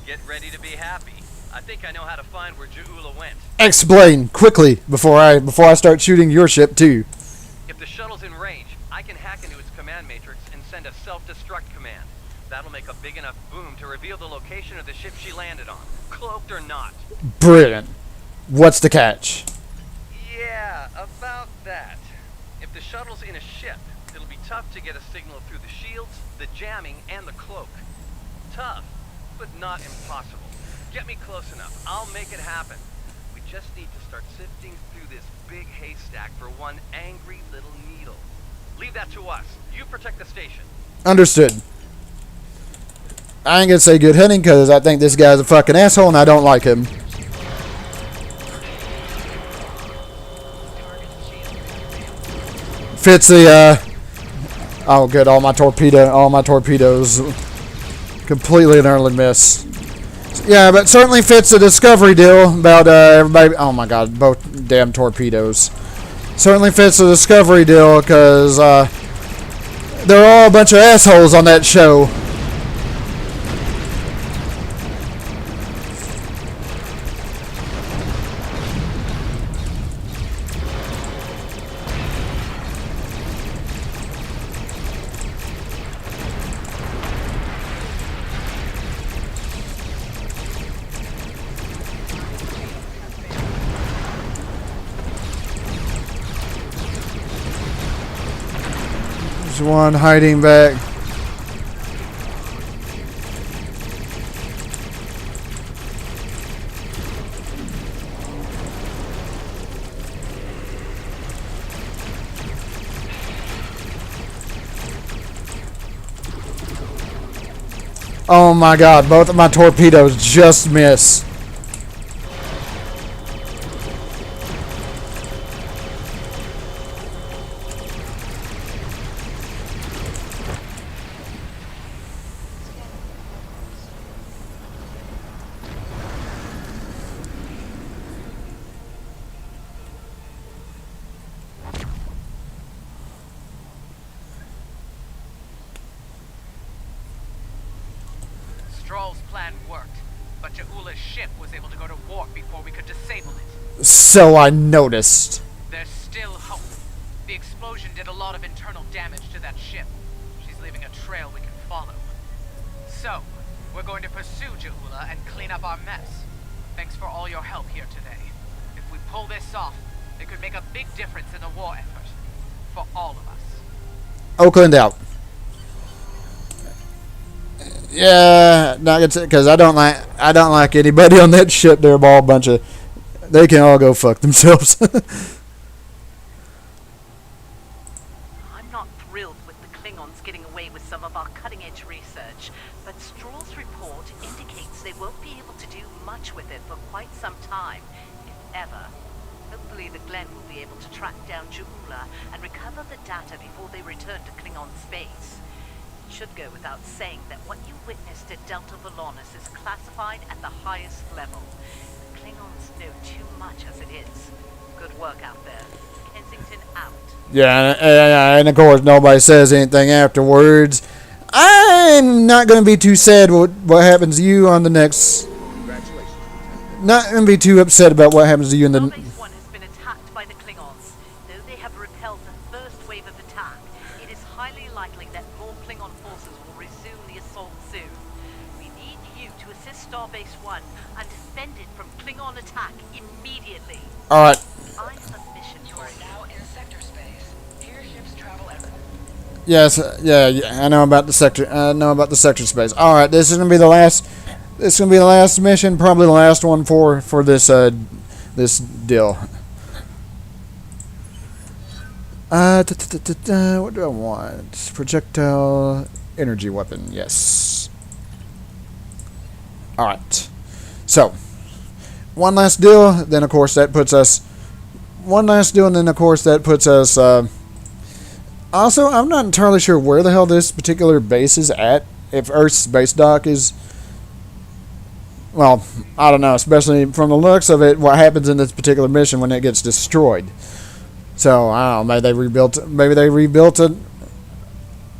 Get ready to be happy. I think I know how to find where Ja'ula went. Explain quickly before I start shooting your ship too. If the shuttle's in range, I can hack into its command matrix and send a self-destruct command. That'll make a big enough boom to reveal the location of the ship she landed on, cloaked or not. Brilliant. What's the catch? Yeah, about that. If the shuttle's in a ship, it'll be tough to get a signal through the shields, the jamming, and the cloak. Tough, but not impossible. Get me close enough. I'll make it happen. We just need to start sifting through this big haystack for one angry little needle. Leave that to us. You protect the station. Understood. I ain't gonna say good hunting because I think this guy's a fucking asshole and I don't like him. Fits the oh good, all my torpedoes completely and utterly miss. Yeah, but certainly fits the Discovery deal about everybody. Oh my god, both damn torpedoes. Certainly fits the Discovery deal because they're all a bunch of assholes on that show. There's one hiding back. Oh my god, both of my torpedoes just miss. Stroll's plan worked, but Ja'ula's ship was able to go to warp before we could disable it. So I noticed. There's still hope. The explosion did a lot of internal damage to that ship. She's leaving a trail we can follow. So, we're going to pursue Ja'ula and clean up our mess. Thanks for all your help here today. If we pull this off, it could make a big difference in the war effort. For all of us. Oakland out. Yeah, not gonna because I don't like anybody on that ship. They're all a bunch of. They can all go fuck themselves. I'm not thrilled with the Klingons getting away with some of our cutting-edge research, but Stroll's report indicates they won't be able to do much with it for quite some time, if ever. Hopefully the Glen will be able to track down Ja'ula and recover the data before they return to Klingon space. It should go without saying that what you witnessed at Delta Volanus is classified at the highest level. The Klingons know too much as it is. Good work out there. Kensington out. Yeah, and of course nobody says anything afterwards. I'm not going to be too sad what happens to you on the next. Congratulations. Not going to be too upset about what happens to you in the. Starbase 1 has been attacked by the Klingons. Though they have repelled the first wave of attack, it is highly likely that more Klingon forces will resume the assault soon. We need you to assist Starbase 1 and defend it from Klingon attack immediately. All right. I have a mission You for are you. now in sector space. Airships travel at Yes. Yeah. I know about the sector. I know about the sector space. All right. This is going to be the last. This is going to be the last mission. Probably the last one for this this deal. What do I want? Projectile energy weapon. Yes. All right. So, one last deal. Then of course that puts us. One last deal, and then of course that puts us. Also, I'm not entirely sure where the hell this particular base is at. If Earth's base dock is. Well, I don't know. Especially from the looks of it, what happens in this particular mission when it gets destroyed. So, I don't know, maybe they rebuilt it.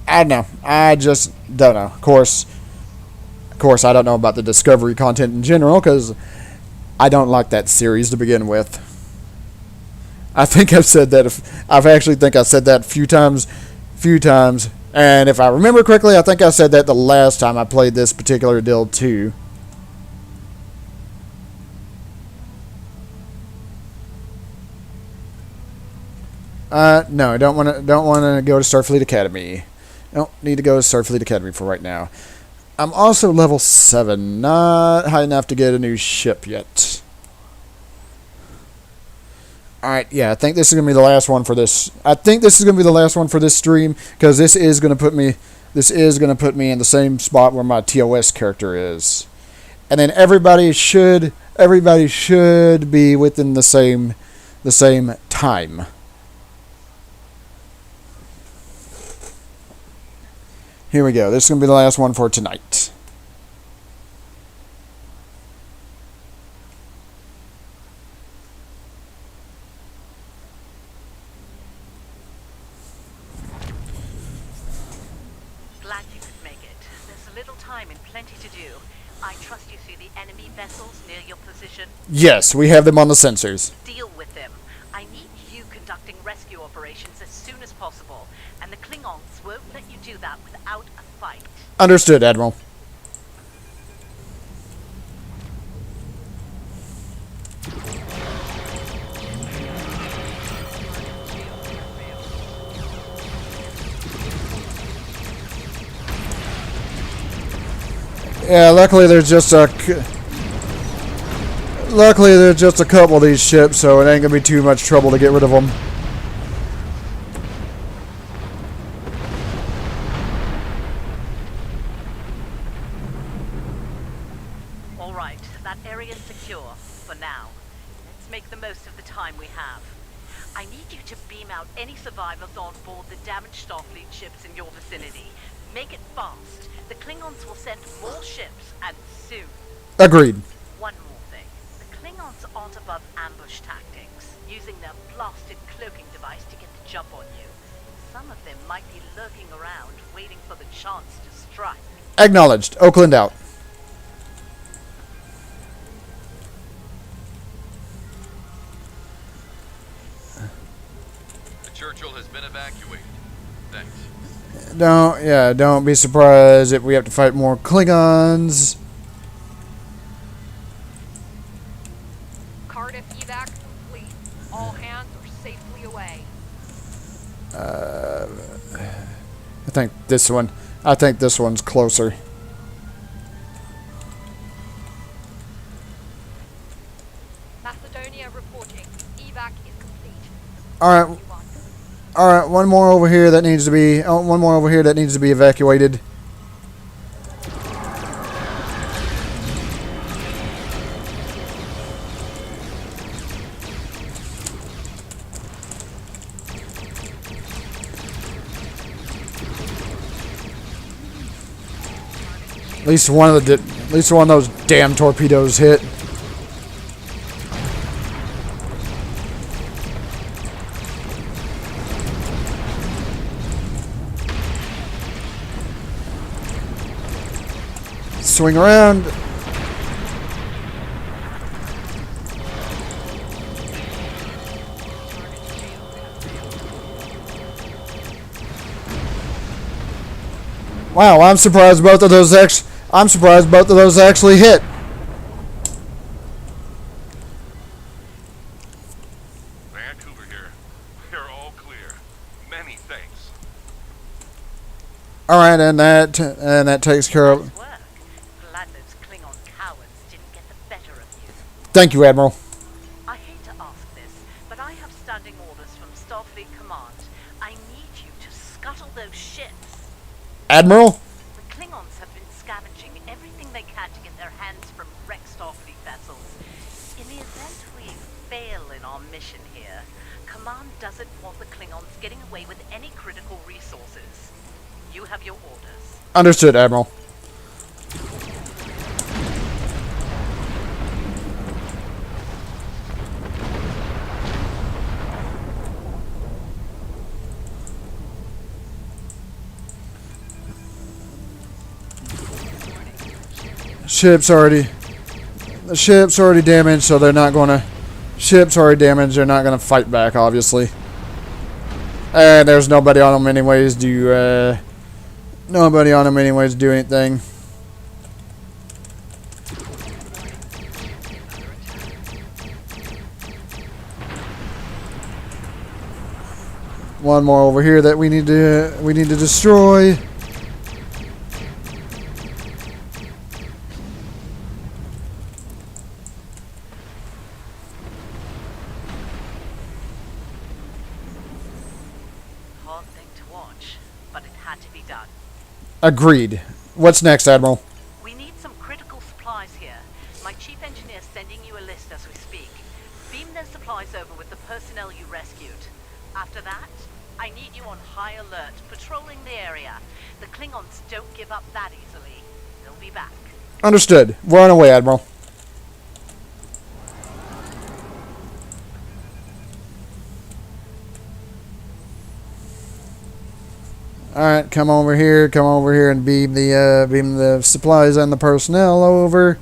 I don't know. I just don't know. Of course, Of course, I don't know about the Discovery content in general, because I don't like that series to begin with. I think I've said that. I actually think I said that a few times. And if I remember correctly, I think I said that the last time I played this particular deal too. No, I don't want to go to Starfleet Academy. I don't need to go to Starfleet Academy for right now. I'm also level 7, not high enough to get a new ship yet. Alright, yeah, I think this is going to be the last one for this. I think this is going to be the last one for this stream, because this is going to put me in the same spot where my TOS character is. And then everybody should be within the same time. Here we go. This is going to be the last one for tonight. Glad you could make it. There's a little time and plenty to do. I trust you see the enemy vessels near your position. Yes, we have them on the sensors. Deal with them. I need you conducting rescue operations as soon as possible, and the Klingons won't let you do that without a fight. Understood, Admiral. Yeah, luckily there's just a couple of these ships, so it ain't gonna be too much trouble to get rid of them. All right, that area's secure for now. Let's make the most of the time we have. I need you to beam out any survivors on board the damaged Starfleet ships in your vicinity. Make it fast. The Klingons will send more ships, and soon. Agreed. One more thing. The Klingons aren't above ambush tactics, using their blasted cloaking device to get the jump on you. Some of them might be lurking around, waiting for the chance to strike. Acknowledged. Oakland out. The Churchill has been evacuated. Thanks. Don't be surprised if we have to fight more Klingons. Cardiff evac complete. All hands are safely away. I think this one's closer. Macedonia reporting. Evac is complete. All right, one more over here that needs to be evacuated. At least one of those damn torpedoes hit. Swing around. Wow, I'm surprised both of those actually hit. Vancouver here. We're all clear. Many thanks. All right, and that takes care of. Thank you, Admiral. I hate to ask this, but I have standing orders from Starfleet Command. I need you to scuttle those ships. Admiral? The Klingons have been scavenging everything they can to get their hands from wrecked Starfleet vessels. In the event we fail in our mission here, Command doesn't want the Klingons getting away with any critical resources. You have your orders. Understood, Admiral. Ship's already... The ship's already damaged, so they're not gonna... Ship's already damaged, they're not gonna fight back, obviously. And there's nobody on them anyways to, Nobody on them anyways to do anything. One more over here that we need to destroy. Hard thing to watch, but it had to be done. Agreed. What's next, Admiral? We need some critical supplies here. My chief engineer's sending you a list as we speak. Beam those supplies over with the personnel you rescued. After that, I need you on high alert, patrolling the area. The Klingons don't give up that easily. They'll be back. Understood. We're on our way, Admiral. Alright, come over here and beam the supplies and the personnel over.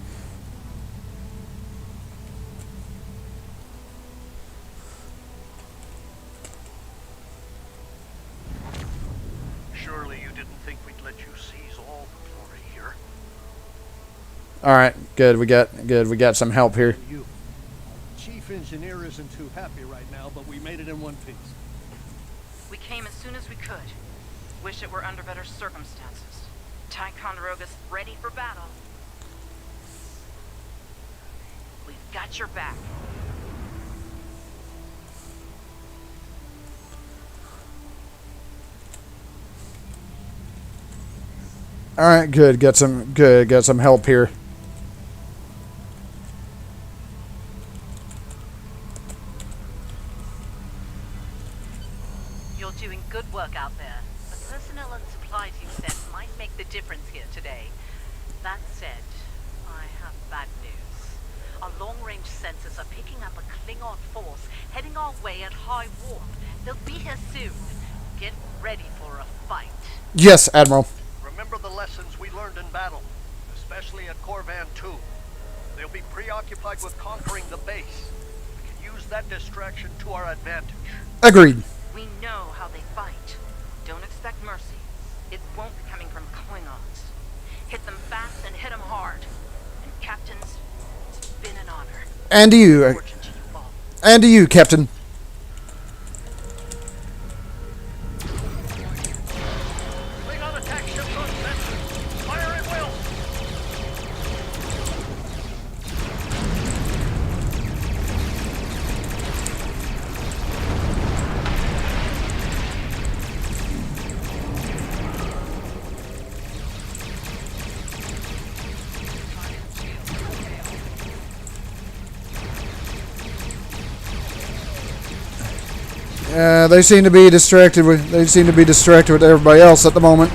Surely you didn't think we'd let you seize all the glory here. Alright, good, we got some help here. You. Chief engineer isn't too happy right now, but we made it in one piece. We came as soon as we could. Wish it were under better circumstances. Ticonderoga's ready for battle. We've got your back. Alright, good. Got some help here. You're doing good work out there. The personnel and supplies you sent might make the difference here today. That said, I have bad news. Our long-range sensors are picking up a Klingon force heading our way at high warp. They'll be here soon. Get ready for a fight. Yes, Admiral. Remember the lessons we learned in battle, especially at Corvan 2. They'll be preoccupied with conquering the base. We can use that distraction to our advantage. Agreed. We know how they fight. Don't expect mercy. It won't be coming from Klingons. Hit them fast and hit them hard. And captains, it's been an honor. And to you. And to you, Captain. Klingon attack ships on sensors. Fire at will. They seem to be distracted with everybody else at the moment.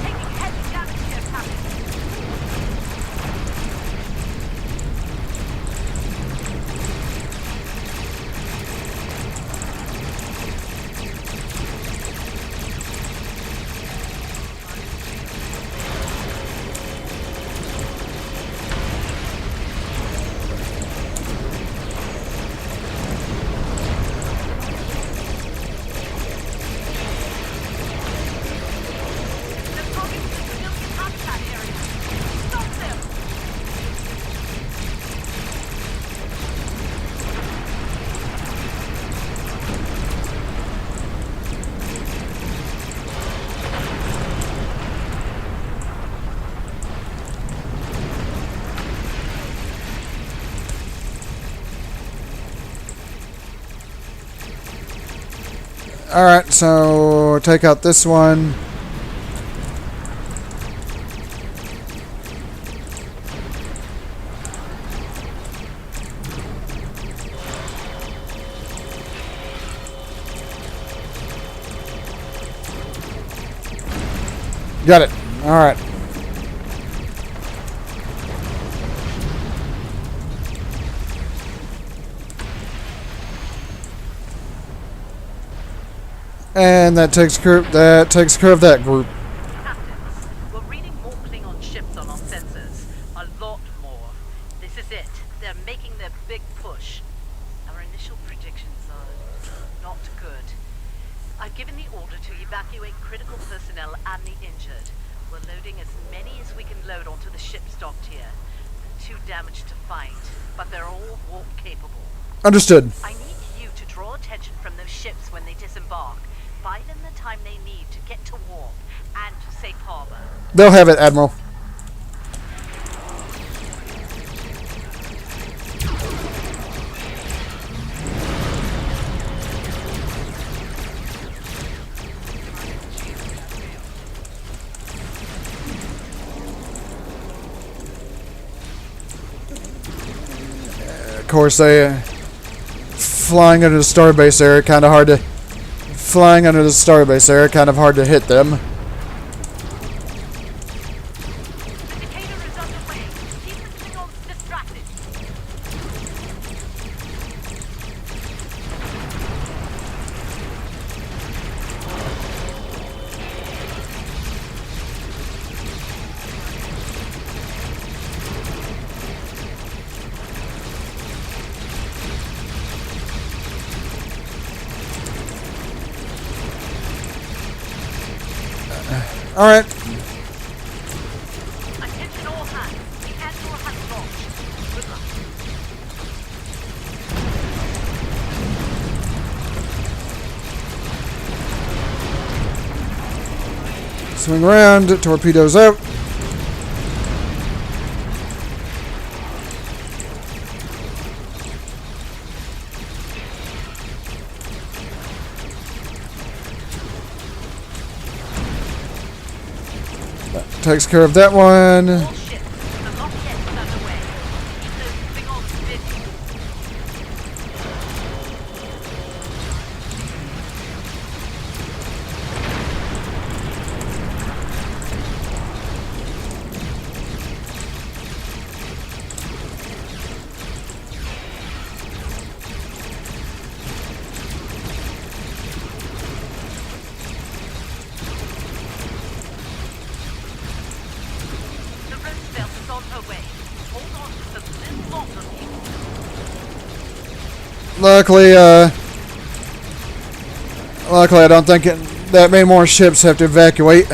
Alright, so take out this one. Got it. Alright. And that takes care of that group. Captain, we're reading more Klingon ships on our sensors. A lot more. This is it. They're making their big push. Our initial predictions are not good. I've given the order to evacuate critical personnel and the injured. We're loading as many as we can load onto the ships docked here. They're too damaged to fight, but they're all warp capable. Understood. I need you to draw attention from those ships when they disembark. Buy them the time they need to get to warp and to safe harbor. They'll have it, Admiral. Of course, flying under the starbase area, kind of hard to. Flying under the starbase area, kind of hard to hit them. Indicator is underway. Keep the Klingons distracted. All right. Attention all hands. The Andor has launched. Good luck. Swing around. Torpedoes out. That takes care of that one. All ships. The lockhead is underway. Keep those Klingons busy. The Roosevelt is on her way. Hold on just a little longer, people. Luckily, I don't think that many more ships have to evacuate.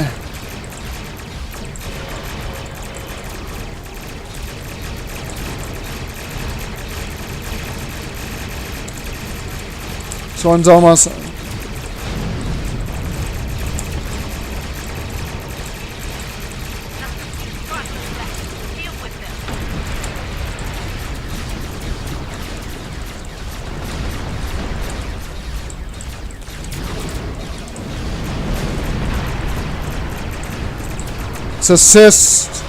This one's almost. Deal with them. Assist.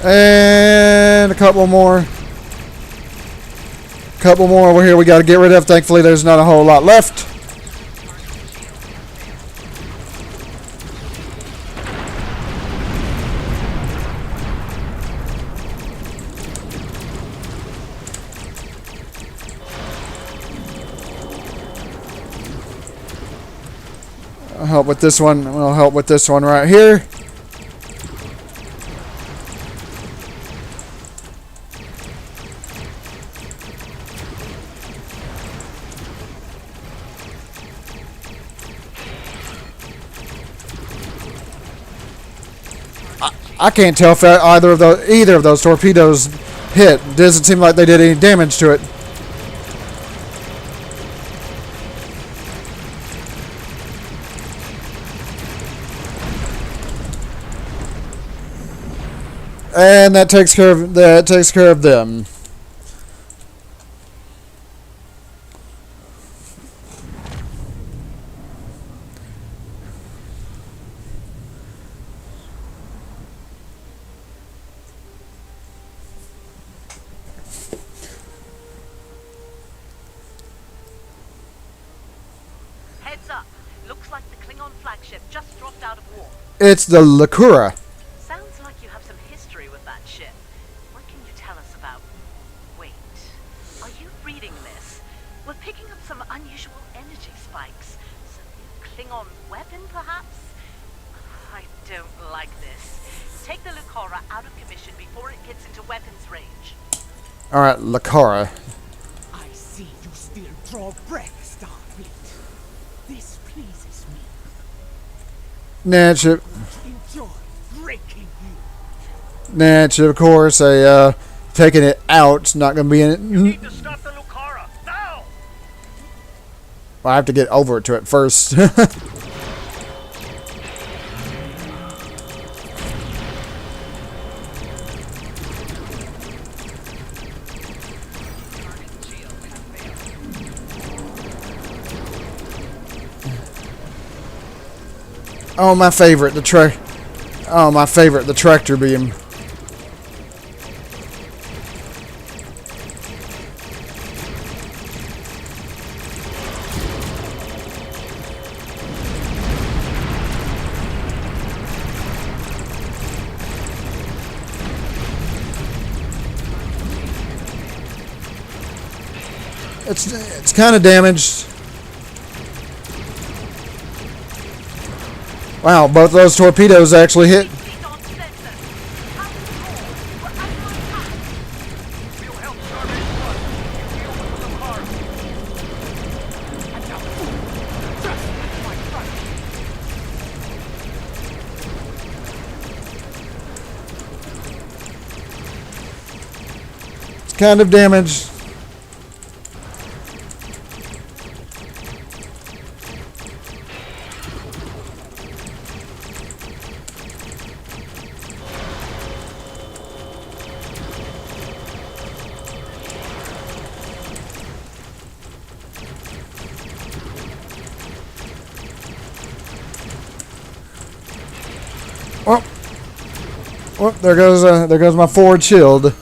And a couple more. Couple more over here we got to get rid of. Thankfully, there's not a whole lot left. I'll help with this one. We'll help with this one right here. I can't tell if either of those torpedoes hit. Doesn't seem like they did any damage to it. And that takes care of them. flagship just dropped out of war. It's the Lakura. Sounds like you have some history with that ship. What can you tell us about... Wait, are you reading this? We're picking up some unusual energy spikes. Some new Klingon weapon, perhaps? I don't like this. Take the Lucora out of commission before it gets into weapons range. Alright, Lakura. I see you still draw breath, Starfleet. This pleases me. Natch, Enjoy breaking you. Natch, of course, taking it out's not going to be in it. You need to stop the Lucara, now! Well, I have to get over to it first. Oh, my favorite, the tractor beam. It's kind of damaged. Wow, both those torpedoes actually hit. It's kind of damaged. Oh, there goes my forward shield.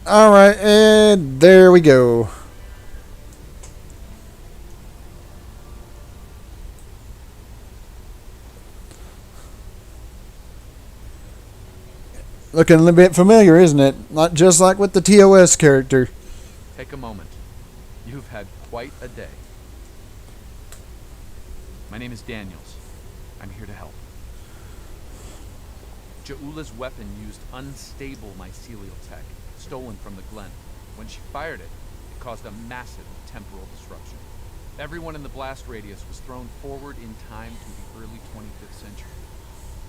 Alright, and there we go. Looking a little bit familiar, isn't it? Not just like with the TOS character. Take a moment. You've had quite a day. My name is Daniels. I'm here to help. Ja'ula's weapon used unstable mycelial tech, stolen from the Glen. When she fired it, it caused a massive temporal disruption. Everyone in the blast radius was thrown forward in time to the early 25th century.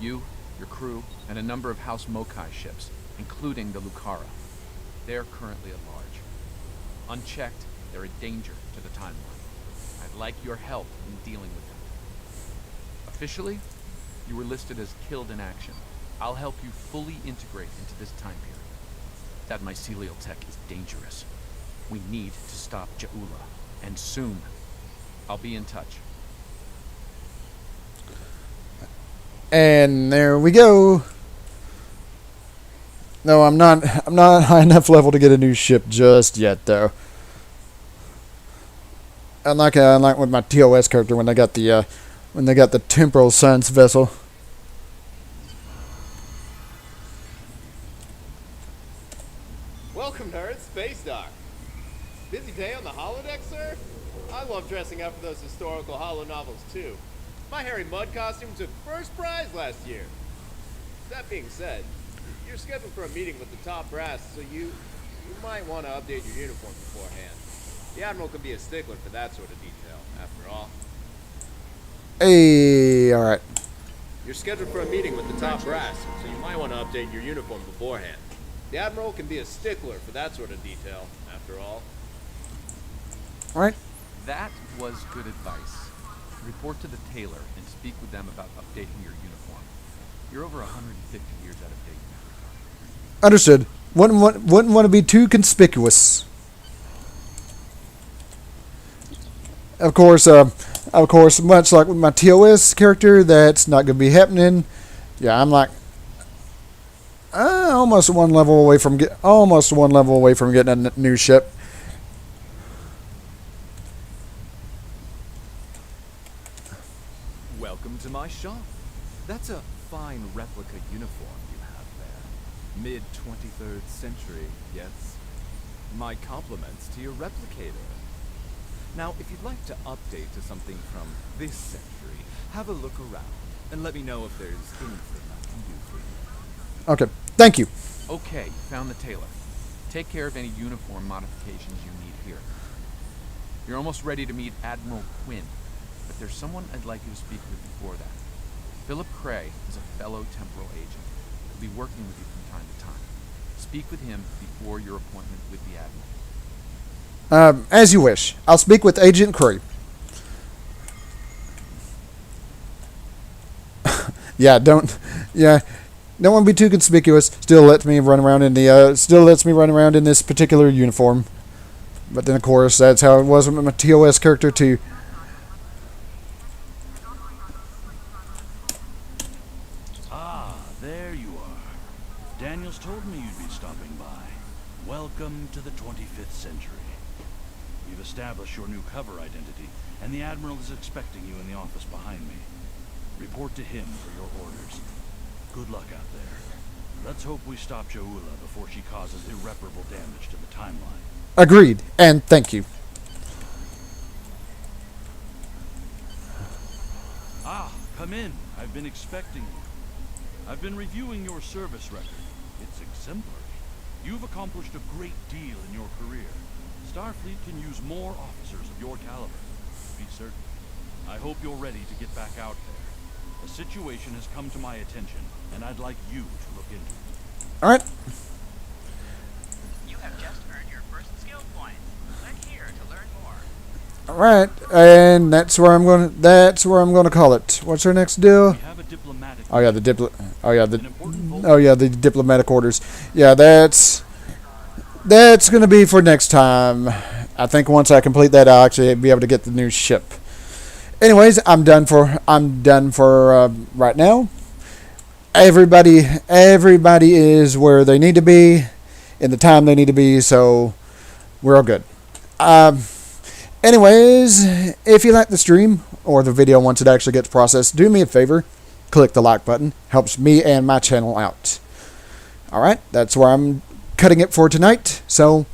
You, your crew, and a number of House Mokai ships, including the Lucara. They're currently at large. Unchecked, they're a danger to the timeline. I'd like your help in dealing with them. Officially, you were listed as killed in action. I'll help you fully integrate into this time period. That mycelial tech is dangerous. We need to stop Ja'ula, and soon. I'll be in touch. And there we go. No, I'm not high enough level to get a new ship just yet, though. Unlike with my TOS character when they got the temporal science vessel. Welcome to Earth Space Dock. Busy day on the holodeck, sir? I love dressing up for those historical holo novels, too. My Harry Mudd costume took first prize last year. That being said, you're scheduled for a meeting with the top brass, so you might want to update your uniform beforehand. The Admiral can be a stickler for that sort of detail, after all. Hey, alright. You're scheduled for a meeting with the top brass, so you might want to update your uniform beforehand. The Admiral can be a stickler for that sort of detail, after all. Right. That was good advice. Report to the tailor and speak with them about updating your uniform. You're over 150 years out of date now. Understood. Wouldn't want to be too conspicuous. Of course, much like with my TOS character, that's not going to be happening. Yeah, I'm like almost one level away from getting a new ship. Welcome to my shop. That's a fine replica uniform you have there. Mid-23rd century, yes? My compliments to your replicator. Now, if you'd like to update to something from this century, have a look around and let me know if there's anything I can do for you. Okay, thank you. Okay, found the tailor. Take care of any uniform modifications you need here. You're almost ready to meet Admiral Quinn, but there's someone I'd like you to speak with before that. Philip Cray is a fellow temporal agent. He'll be working with you from time to time. Speak with him before your appointment with the Admiral. As you wish. I'll speak with Agent Curry. Don't want to be too conspicuous. Still lets me run around in this particular uniform. But then, of course, that's how it was with my TOS character too. Ah, there you are. Daniels told me you'd be stopping by. Welcome to the 25th century. You've established your new cover identity, and the Admiral is expecting you in the office behind me. Report to him for your orders. Good luck out there. Let's hope we stop Joula before she causes irreparable damage to the timeline. Agreed, and thank you. Ah, come in. I've been expecting you. I've been reviewing your service record. It's exemplary. You've accomplished a great deal in your career. Starfleet can use more officers of your caliber. Be certain. I hope you're ready to get back out there. A situation has come to my attention, and I'd like you to look into it. All right. You have just earned your first skill point. Click here to learn more. All right, and that's where I'm going to call it. What's our next deal? We have a diplomatic. The diplomatic orders. Yeah, that's going to be for next time. I think once I complete that, I'll actually be able to get the new ship. Anyways, I'm done for right now. Everybody is where they need to be, in the time they need to be, so we're all good. Anyways, if you like the stream or the video once it actually gets processed, do me a favor, click the like button. Helps me and my channel out. All right, that's where I'm cutting it for tonight. So